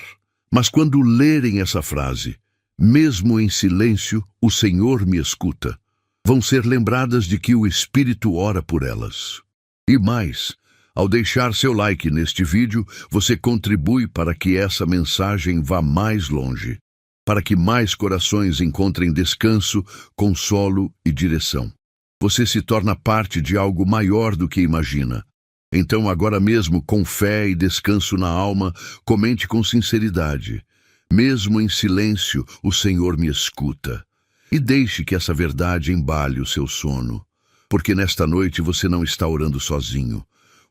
Mas quando lerem essa frase, mesmo em silêncio, o Senhor me escuta, vão ser lembradas de que o Espírito ora por elas. E mais, ao deixar seu like neste vídeo, você contribui para que essa mensagem vá mais longe, para que mais corações encontrem descanso, consolo e direção. Você se torna parte de algo maior do que imagina. Então, agora mesmo, com fé e descanso na alma, comente com sinceridade: mesmo em silêncio, o Senhor me escuta. E deixe que essa verdade embale o seu sono, porque nesta noite você não está orando sozinho.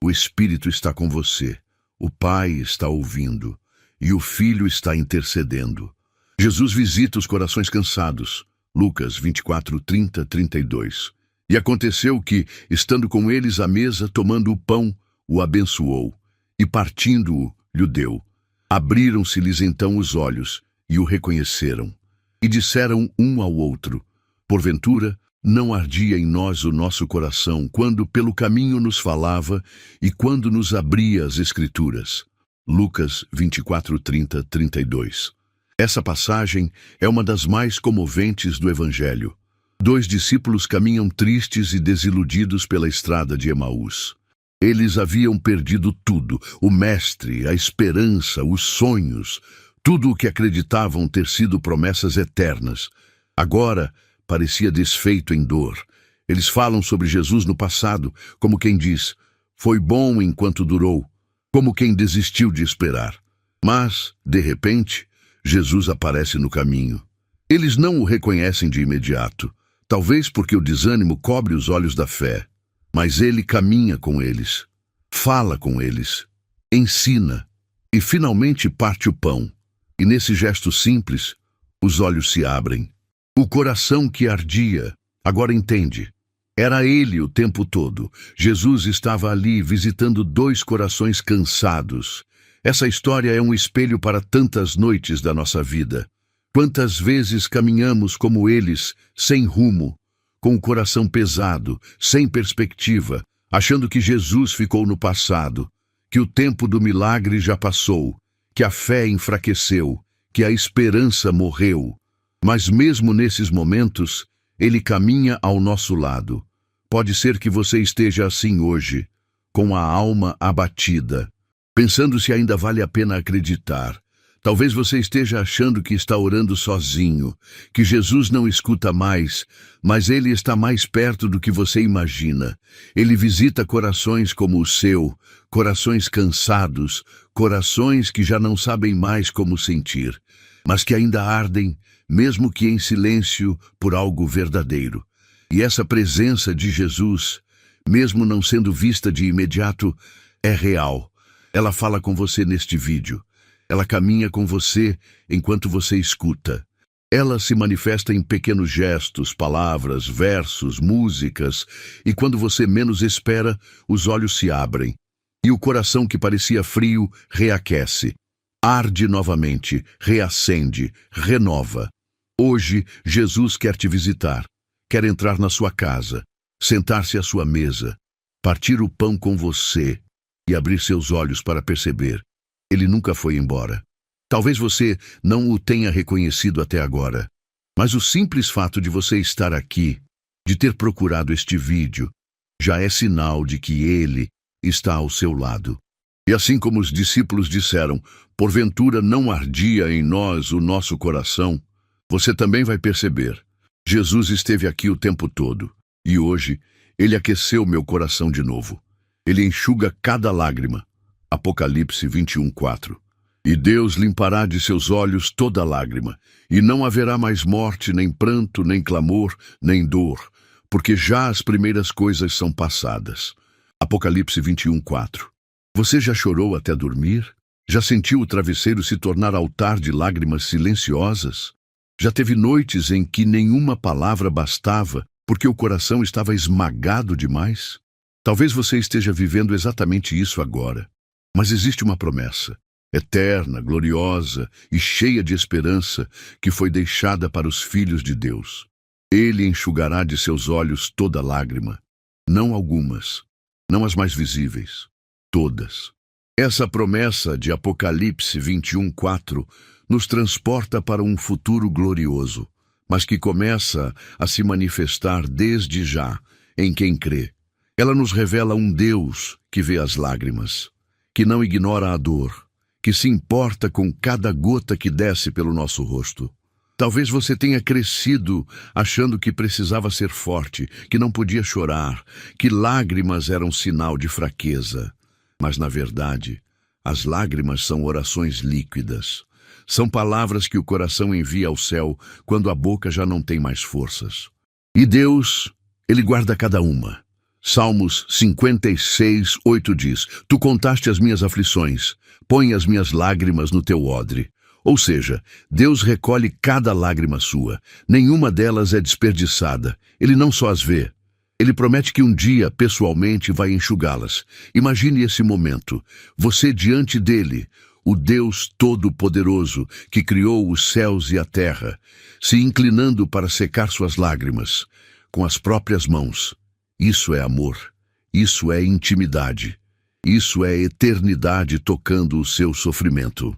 O Espírito está com você, o Pai está ouvindo, e o Filho está intercedendo. Jesus visita os corações cansados. Lucas 24:30-32. E aconteceu que, estando com eles à mesa, tomando o pão, o abençoou, e partindo-o, lhe deu. Abriram-se-lhes então os olhos, e o reconheceram. E disseram um ao outro: porventura, não ardia em nós o nosso coração quando pelo caminho nos falava e quando nos abria as Escrituras. Lucas 24, 30, 32. Essa passagem é uma das mais comoventes do Evangelho. 2 discípulos caminham tristes e desiludidos pela estrada de Emaús. Eles haviam perdido tudo: o Mestre, a esperança, os sonhos, tudo o que acreditavam ter sido promessas eternas. Agora parecia desfeito em dor. Eles falam sobre Jesus no passado, como quem diz: foi bom enquanto durou, como quem desistiu de esperar. Mas, de repente, Jesus aparece no caminho. Eles não o reconhecem de imediato, talvez porque o desânimo cobre os olhos da fé. Mas ele caminha com eles, fala com eles, ensina e finalmente parte o pão. E nesse gesto simples, os olhos se abrem. O coração que ardia, agora entende. Era ele o tempo todo. Jesus estava ali visitando 2 corações cansados. Essa história é um espelho para tantas noites da nossa vida. Quantas vezes caminhamos como eles, sem rumo, com o coração pesado, sem perspectiva, achando que Jesus ficou no passado, que o tempo do milagre já passou, que a fé enfraqueceu, que a esperança morreu. Mas mesmo nesses momentos, ele caminha ao nosso lado. Pode ser que você esteja assim hoje, com a alma abatida, pensando se ainda vale a pena acreditar. Talvez você esteja achando que está orando sozinho, que Jesus não escuta mais, mas ele está mais perto do que você imagina. Ele visita corações como o seu, corações cansados, corações que já não sabem mais como sentir, mas que ainda ardem, mesmo que em silêncio, por algo verdadeiro. E essa presença de Jesus, mesmo não sendo vista de imediato, é real. Ela fala com você neste vídeo. Ela caminha com você enquanto você escuta. Ela se manifesta em pequenos gestos, palavras, versos, músicas, e quando você menos espera, os olhos se abrem. E o coração que parecia frio reaquece. Arde novamente, reacende, renova. Hoje, Jesus quer te visitar. Quer entrar na sua casa, sentar-se à sua mesa, partir o pão com você e abrir seus olhos para perceber. Ele nunca foi embora. Talvez você não o tenha reconhecido até agora, mas o simples fato de você estar aqui, de ter procurado este vídeo, já é sinal de que ele está ao seu lado. E assim como os discípulos disseram, porventura não ardia em nós o nosso coração, você também vai perceber. Jesus esteve aqui o tempo todo, e hoje ele aqueceu meu coração de novo. Ele enxuga cada lágrima. Apocalipse 21, 4. E Deus limpará de seus olhos toda lágrima, e não haverá mais morte, nem pranto, nem clamor, nem dor, porque já as primeiras coisas são passadas. Apocalipse 21, 4. Você já chorou até dormir? Já sentiu o travesseiro se tornar altar de lágrimas silenciosas? Já teve noites em que nenhuma palavra bastava, porque o coração estava esmagado demais? Talvez você esteja vivendo exatamente isso agora. Mas existe uma promessa, eterna, gloriosa e cheia de esperança, que foi deixada para os filhos de Deus. Ele enxugará de seus olhos toda lágrima, não algumas, não as mais visíveis, todas. Essa promessa de Apocalipse 21, 4 nos transporta para um futuro glorioso, mas que começa a se manifestar desde já em quem crê. Ela nos revela um Deus que vê as lágrimas, que não ignora a dor, que se importa com cada gota que desce pelo nosso rosto. Talvez você tenha crescido achando que precisava ser forte, que não podia chorar, que lágrimas eram sinal de fraqueza. Mas, na verdade, as lágrimas são orações líquidas. São palavras que o coração envia ao céu quando a boca já não tem mais forças. E Deus, Ele guarda cada uma. Salmos 56, 8 diz: Tu contaste as minhas aflições, põe as minhas lágrimas no teu odre. Ou seja, Deus recolhe cada lágrima sua, nenhuma delas é desperdiçada. Ele não só as vê, Ele promete que um dia, pessoalmente, vai enxugá-las. Imagine esse momento, você diante dele, o Deus Todo-Poderoso, que criou os céus e a terra, se inclinando para secar suas lágrimas. com as próprias mãos. Isso é amor. Isso é intimidade. Isso é eternidade tocando o seu sofrimento.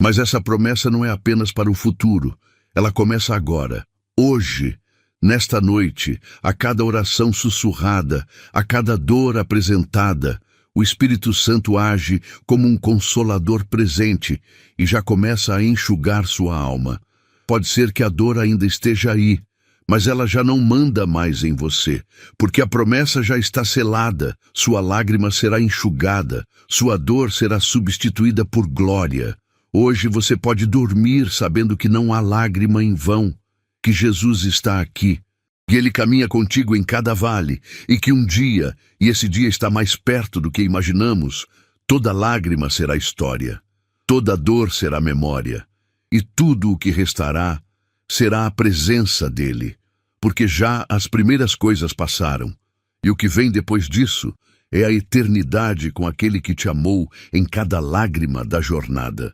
Mas essa promessa não é apenas para o futuro. Ela começa agora, hoje, nesta noite, a cada oração sussurrada, a cada dor apresentada. O Espírito Santo age como um consolador presente e já começa a enxugar sua alma. Pode ser que a dor ainda esteja aí, mas ela já não manda mais em você, porque a promessa já está selada, sua lágrima será enxugada, sua dor será substituída por glória. Hoje você pode dormir sabendo que não há lágrima em vão, que Jesus está aqui, que Ele caminha contigo em cada vale, e que um dia, e esse dia está mais perto do que imaginamos, toda lágrima será história, toda dor será memória, e tudo o que restará será a presença dEle, porque já as primeiras coisas passaram, e o que vem depois disso é a eternidade com aquele que te amou em cada lágrima da jornada.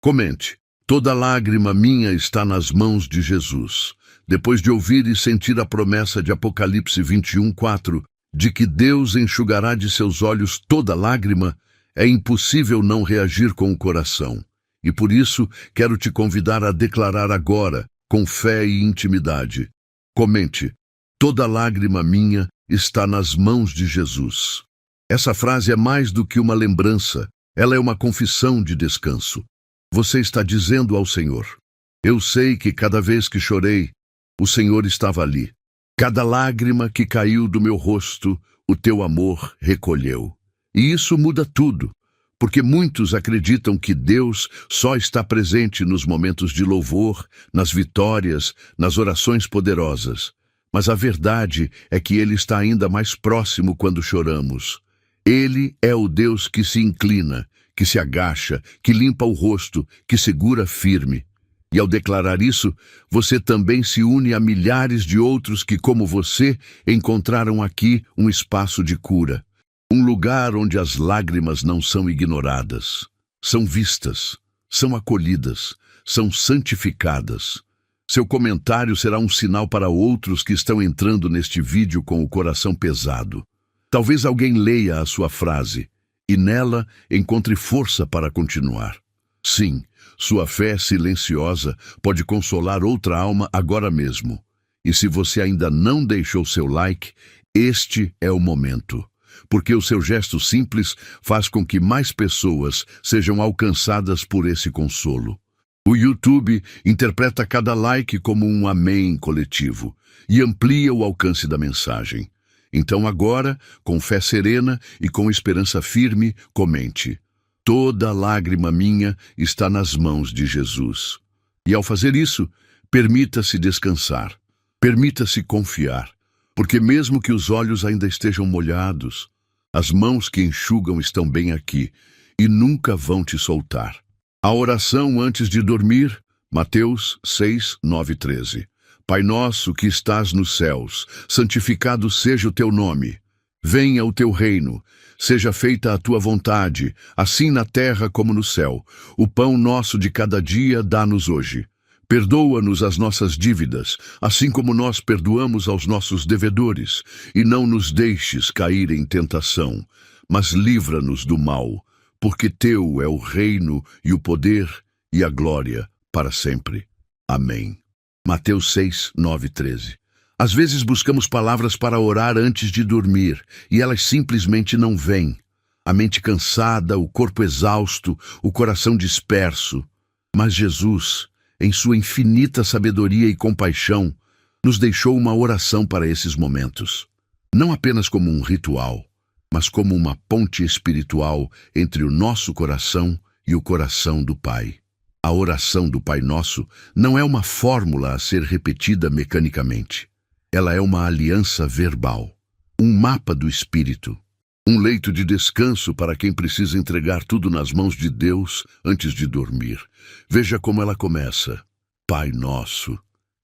Comente, toda lágrima minha está nas mãos de Jesus. Depois de ouvir e sentir a promessa de Apocalipse 21:4, de que Deus enxugará de seus olhos toda lágrima, é impossível não reagir com o coração. E por isso, quero te convidar a declarar agora, com fé e intimidade. Comente, toda lágrima minha está nas mãos de Jesus. Essa frase é mais do que uma lembrança, ela é uma confissão de descanso. Você está dizendo ao Senhor, eu sei que cada vez que chorei, o Senhor estava ali. Cada lágrima que caiu do meu rosto, o teu amor recolheu. E isso muda tudo, porque muitos acreditam que Deus só está presente nos momentos de louvor, nas vitórias, nas orações poderosas. Mas a verdade é que Ele está ainda mais próximo quando choramos. Ele é o Deus que se inclina, que se agacha, que limpa o rosto, que segura firme. E ao declarar isso, você também se une a milhares de outros que, como você, encontraram aqui um espaço de cura. Um lugar onde as lágrimas não são ignoradas, são vistas, são acolhidas, são santificadas. Seu comentário será um sinal para outros que estão entrando neste vídeo com o coração pesado. Talvez alguém leia a sua frase e nela encontre força para continuar. Sim, sua fé silenciosa pode consolar outra alma agora mesmo. E se você ainda não deixou seu like, este é o momento. Porque o seu gesto simples faz com que mais pessoas sejam alcançadas por esse consolo. O YouTube interpreta cada like como um amém coletivo e amplia o alcance da mensagem. Então agora, com fé serena e com esperança firme, comente. Toda lágrima minha está nas mãos de Jesus. E ao fazer isso, permita-se descansar, permita-se confiar, porque mesmo que os olhos ainda estejam molhados, as mãos que enxugam estão bem aqui e nunca vão te soltar. A oração antes de dormir, Mateus 6, 9 e 13. Pai nosso que estás nos céus, santificado seja o teu nome. Venha o teu reino, seja feita a tua vontade, assim na terra como no céu. O pão nosso de cada dia dá-nos hoje. Perdoa-nos as nossas dívidas, assim como nós perdoamos aos nossos devedores, e não nos deixes cair em tentação, mas livra-nos do mal, porque teu é o reino e o poder e a glória para sempre. Amém. Mateus 6, 9 e 13. Às vezes buscamos palavras para orar antes de dormir, e elas simplesmente não vêm. A mente cansada, o corpo exausto, o coração disperso. Mas Jesus, em sua infinita sabedoria e compaixão, nos deixou uma oração para esses momentos. Não apenas como um ritual, mas como uma ponte espiritual entre o nosso coração e o coração do Pai. A oração do Pai Nosso não é uma fórmula a ser repetida mecanicamente. Ela é uma aliança verbal, um mapa do Espírito, um leito de descanso para quem precisa entregar tudo nas mãos de Deus antes de dormir. Veja como ela começa. Pai Nosso.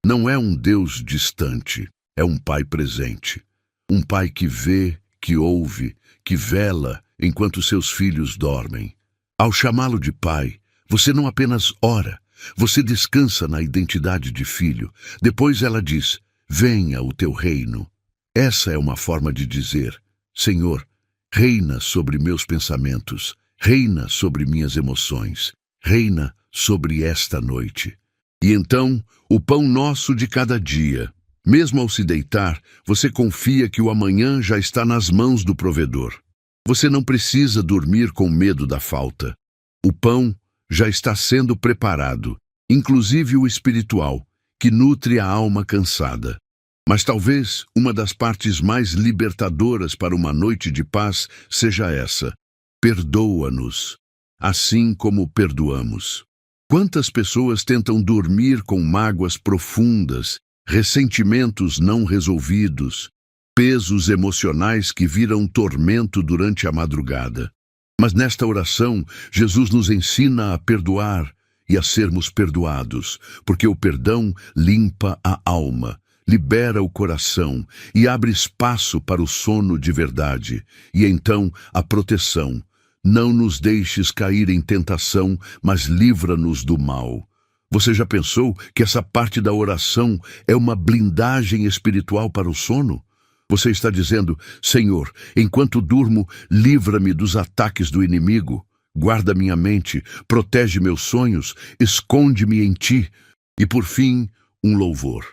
Não é um Deus distante, é um Pai presente. Um Pai que vê, que ouve, que vela enquanto seus filhos dormem. Ao chamá-lo de Pai, você não apenas ora, você descansa na identidade de filho. Depois ela diz, venha o teu reino. Essa é uma forma de dizer: Senhor, reina sobre meus pensamentos, reina sobre minhas emoções, reina sobre esta noite. E então, o pão nosso de cada dia. Mesmo ao se deitar, você confia que o amanhã já está nas mãos do provedor. Você não precisa dormir com medo da falta. O pão já está sendo preparado, inclusive o espiritual, que nutre a alma cansada. Mas talvez uma das partes mais libertadoras para uma noite de paz seja essa: perdoa-nos, assim como perdoamos. Quantas pessoas tentam dormir com mágoas profundas, ressentimentos não resolvidos, pesos emocionais que viram tormento durante a madrugada? Mas nesta oração, Jesus nos ensina a perdoar e a sermos perdoados, porque o perdão limpa a alma, libera o coração e abre espaço para o sono de verdade, e então a proteção. Não nos deixes cair em tentação, mas livra-nos do mal. Você já pensou que essa parte da oração é uma blindagem espiritual para o sono? Você está dizendo: Senhor, enquanto durmo, livra-me dos ataques do inimigo, guarda minha mente, protege meus sonhos, esconde-me em ti. E por fim, um louvor.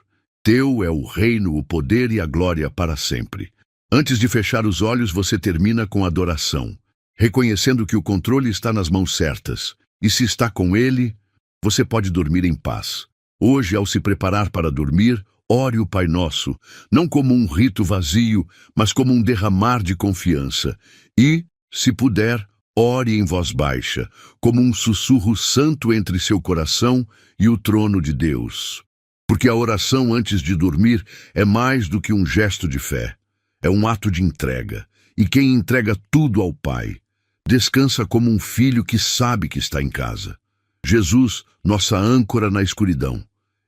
Teu é o reino, o poder e a glória para sempre. Antes de fechar os olhos, você termina com adoração, reconhecendo que o controle está nas mãos certas. E se está com ele, você pode dormir em paz. Hoje, ao se preparar para dormir, ore o Pai Nosso, não como um rito vazio, mas como um derramar de confiança. E, se puder, ore em voz baixa, como um sussurro santo entre seu coração e o trono de Deus. Porque a oração antes de dormir é mais do que um gesto de fé. É um ato de entrega. E quem entrega tudo ao Pai descansa como um filho que sabe que está em casa. Jesus, nossa âncora na escuridão.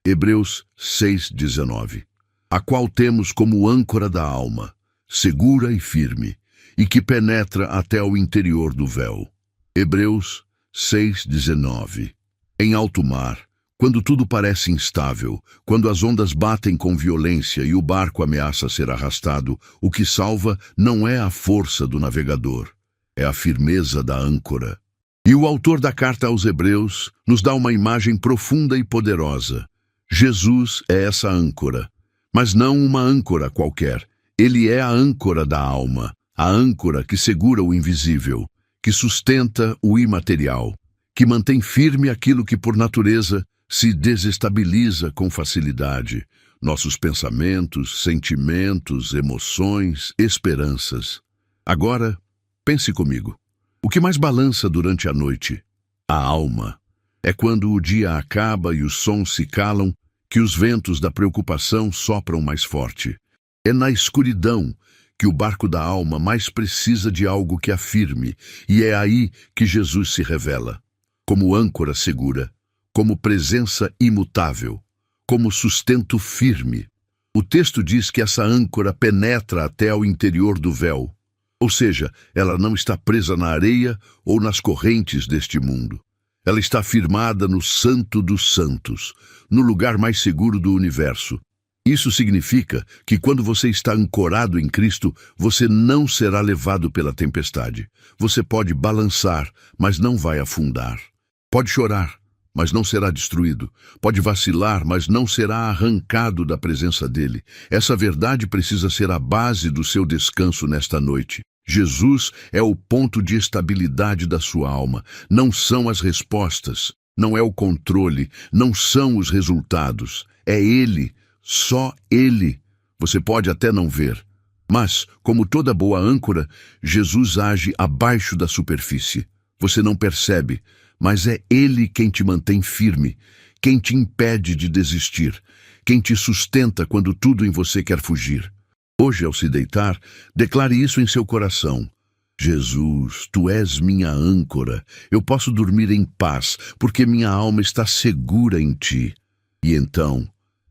Hebreus 6:19. A qual temos como âncora da alma, segura e firme, e que penetra até ao interior do véu. Hebreus 6:19. Em alto mar, quando tudo parece instável, quando as ondas batem com violência e o barco ameaça ser arrastado, o que salva não é a força do navegador, é a firmeza da âncora. E o autor da carta aos Hebreus nos dá uma imagem profunda e poderosa. Jesus é essa âncora, mas não uma âncora qualquer. Ele é a âncora da alma, a âncora que segura o invisível, que sustenta o imaterial, que mantém firme aquilo que por natureza se desestabiliza com facilidade. Nossos pensamentos, sentimentos, emoções, esperanças. Agora, pense comigo. O que mais balança durante a noite? A alma. É quando o dia acaba e os sons se calam que os ventos da preocupação sopram mais forte. É na escuridão que o barco da alma mais precisa de algo que a firme, e é aí que Jesus se revela, como âncora segura, como presença imutável, como sustento firme. O texto diz que essa âncora penetra até ao interior do véu, ou seja, ela não está presa na areia ou nas correntes deste mundo. Ela está firmada no Santo dos Santos, no lugar mais seguro do universo. Isso significa que quando você está ancorado em Cristo, você não será levado pela tempestade. Você pode balançar, mas não vai afundar. Pode chorar, mas não será destruído. Pode vacilar, mas não será arrancado da presença dele. Essa verdade precisa ser a base do seu descanso nesta noite. Jesus é o ponto de estabilidade da sua alma. Não são as respostas, não é o controle, não são os resultados. É Ele, só Ele. Você pode até não ver. Mas, como toda boa âncora, Jesus age abaixo da superfície. Você não percebe, mas é Ele quem te mantém firme, quem te impede de desistir, quem te sustenta quando tudo em você quer fugir. Hoje, ao se deitar, declare isso em seu coração. Jesus, Tu és minha âncora. Eu posso dormir em paz, porque minha alma está segura em Ti. E então,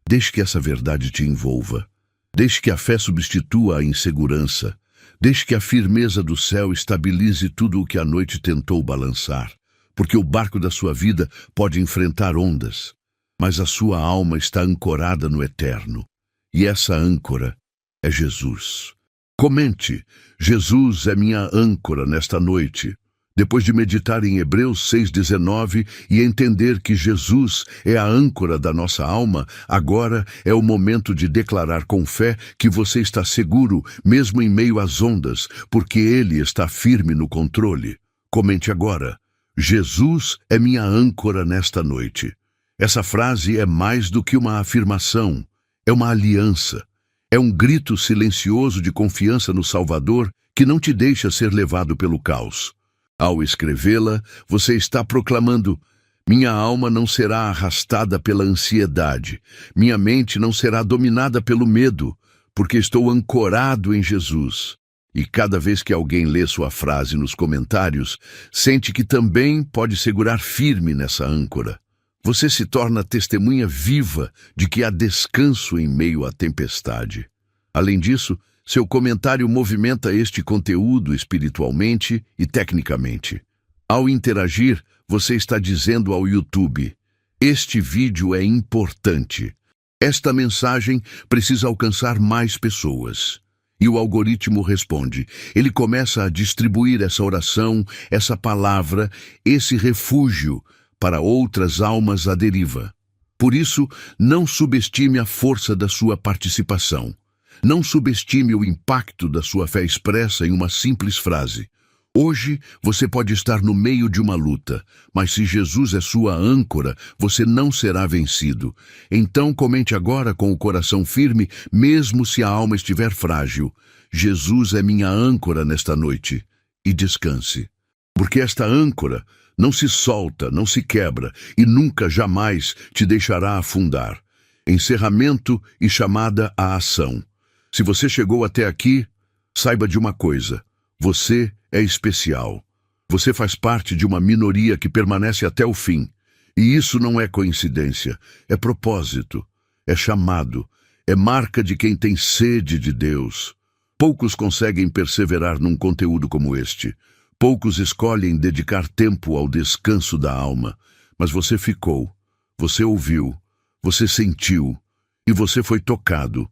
deixe que essa verdade te envolva. Deixe que a fé substitua a insegurança. Deixe que a firmeza do céu estabilize tudo o que a noite tentou balançar. Porque o barco da sua vida pode enfrentar ondas, mas a sua alma está ancorada no eterno. E essa âncora é Jesus. Comente: Jesus é minha âncora nesta noite. Depois de meditar em Hebreus 6,19 e entender que Jesus é a âncora da nossa alma, agora é o momento de declarar com fé que você está seguro, mesmo em meio às ondas, porque Ele está firme no controle. Comente agora: Jesus é minha âncora nesta noite. Essa frase é mais do que uma afirmação, é uma aliança. É um grito silencioso de confiança no Salvador que não te deixa ser levado pelo caos. Ao escrevê-la, você está proclamando: minha alma não será arrastada pela ansiedade, minha mente não será dominada pelo medo, porque estou ancorado em Jesus. E cada vez que alguém lê sua frase nos comentários, sente que também pode segurar firme nessa âncora. Você se torna testemunha viva de que há descanso em meio à tempestade. Além disso, seu comentário movimenta este conteúdo espiritualmente e tecnicamente. Ao interagir, você está dizendo ao YouTube: este vídeo é importante. Esta mensagem precisa alcançar mais pessoas. E o algoritmo responde. Ele começa a distribuir essa oração, essa palavra, esse refúgio para outras almas à deriva. Por isso, não subestime a força da sua participação. Não subestime o impacto da sua fé expressa em uma simples frase. Hoje, você pode estar no meio de uma luta, mas se Jesus é sua âncora, você não será vencido. Então comente agora com o coração firme, mesmo se a alma estiver frágil: Jesus é minha âncora nesta noite. E descanse. Porque esta âncora não se solta, não se quebra e nunca, jamais te deixará afundar. Encerramento e chamada à ação. Se você chegou até aqui, saiba de uma coisa: você é especial. Você faz parte de uma minoria que permanece até o fim. E isso não é coincidência, é propósito, é chamado, é marca de quem tem sede de Deus. Poucos conseguem perseverar num conteúdo como este. Poucos escolhem dedicar tempo ao descanso da alma. Mas você ficou, você ouviu, você sentiu e você foi tocado.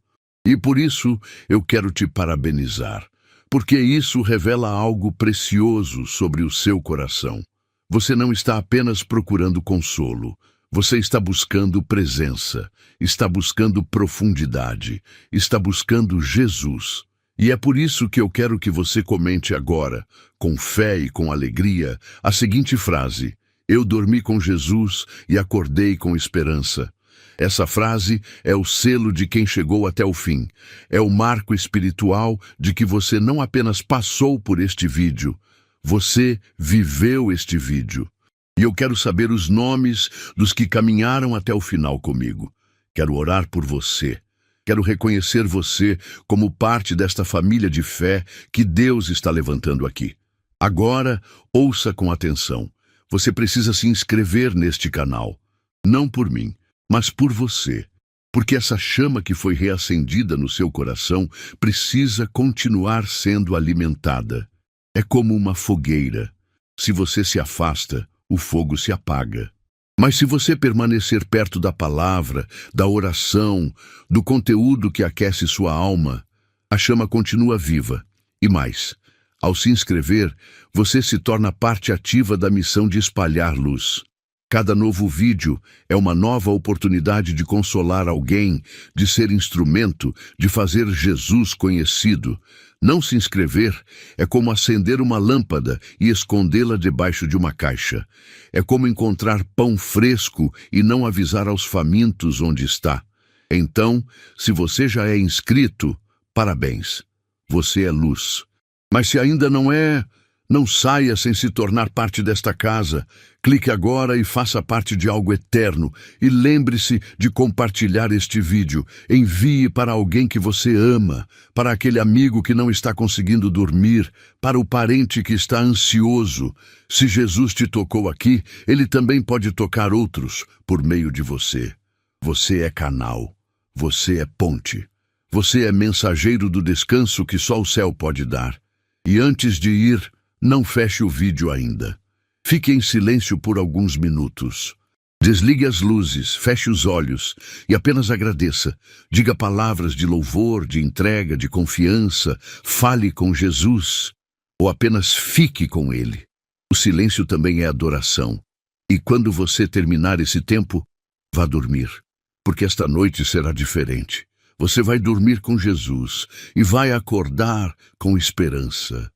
E por isso eu quero te parabenizar, porque isso revela algo precioso sobre o seu coração. Você não está apenas procurando consolo, você está buscando presença, está buscando profundidade, está buscando Jesus. E é por isso que eu quero que você comente agora, com fé e com alegria, a seguinte frase: eu dormi com Jesus e acordei com esperança. Essa frase é o selo de quem chegou até o fim. É o marco espiritual de que você não apenas passou por este vídeo, você viveu este vídeo. E eu quero saber os nomes dos que caminharam até o final comigo. Quero orar por você. Quero reconhecer você como parte desta família de fé que Deus está levantando aqui. Agora, ouça com atenção. Você precisa se inscrever neste canal. Não por mim, mas por você, porque essa chama que foi reacendida no seu coração precisa continuar sendo alimentada. É como uma fogueira. Se você se afasta, o fogo se apaga. Mas se você permanecer perto da palavra, da oração, do conteúdo que aquece sua alma, a chama continua viva. E mais, ao se inscrever, você se torna parte ativa da missão de espalhar luz. Cada novo vídeo é uma nova oportunidade de consolar alguém, de ser instrumento, de fazer Jesus conhecido. Não se inscrever é como acender uma lâmpada e escondê-la debaixo de uma caixa. É como encontrar pão fresco e não avisar aos famintos onde está. Então, se você já é inscrito, parabéns. Você é luz. Mas se ainda não é, não saia sem se tornar parte desta casa. Clique agora e faça parte de algo eterno. E lembre-se de compartilhar este vídeo. Envie para alguém que você ama, para aquele amigo que não está conseguindo dormir, para o parente que está ansioso. Se Jesus te tocou aqui, Ele também pode tocar outros por meio de você. Você é canal. Você é ponte. Você é mensageiro do descanso que só o céu pode dar. E antes de ir, não feche o vídeo ainda. Fique em silêncio por alguns minutos. Desligue as luzes, feche os olhos e apenas agradeça. Diga palavras de louvor, de entrega, de confiança. Fale com Jesus ou apenas fique com Ele. O silêncio também é adoração. E quando você terminar esse tempo, vá dormir, porque esta noite será diferente. Você vai dormir com Jesus e vai acordar com esperança.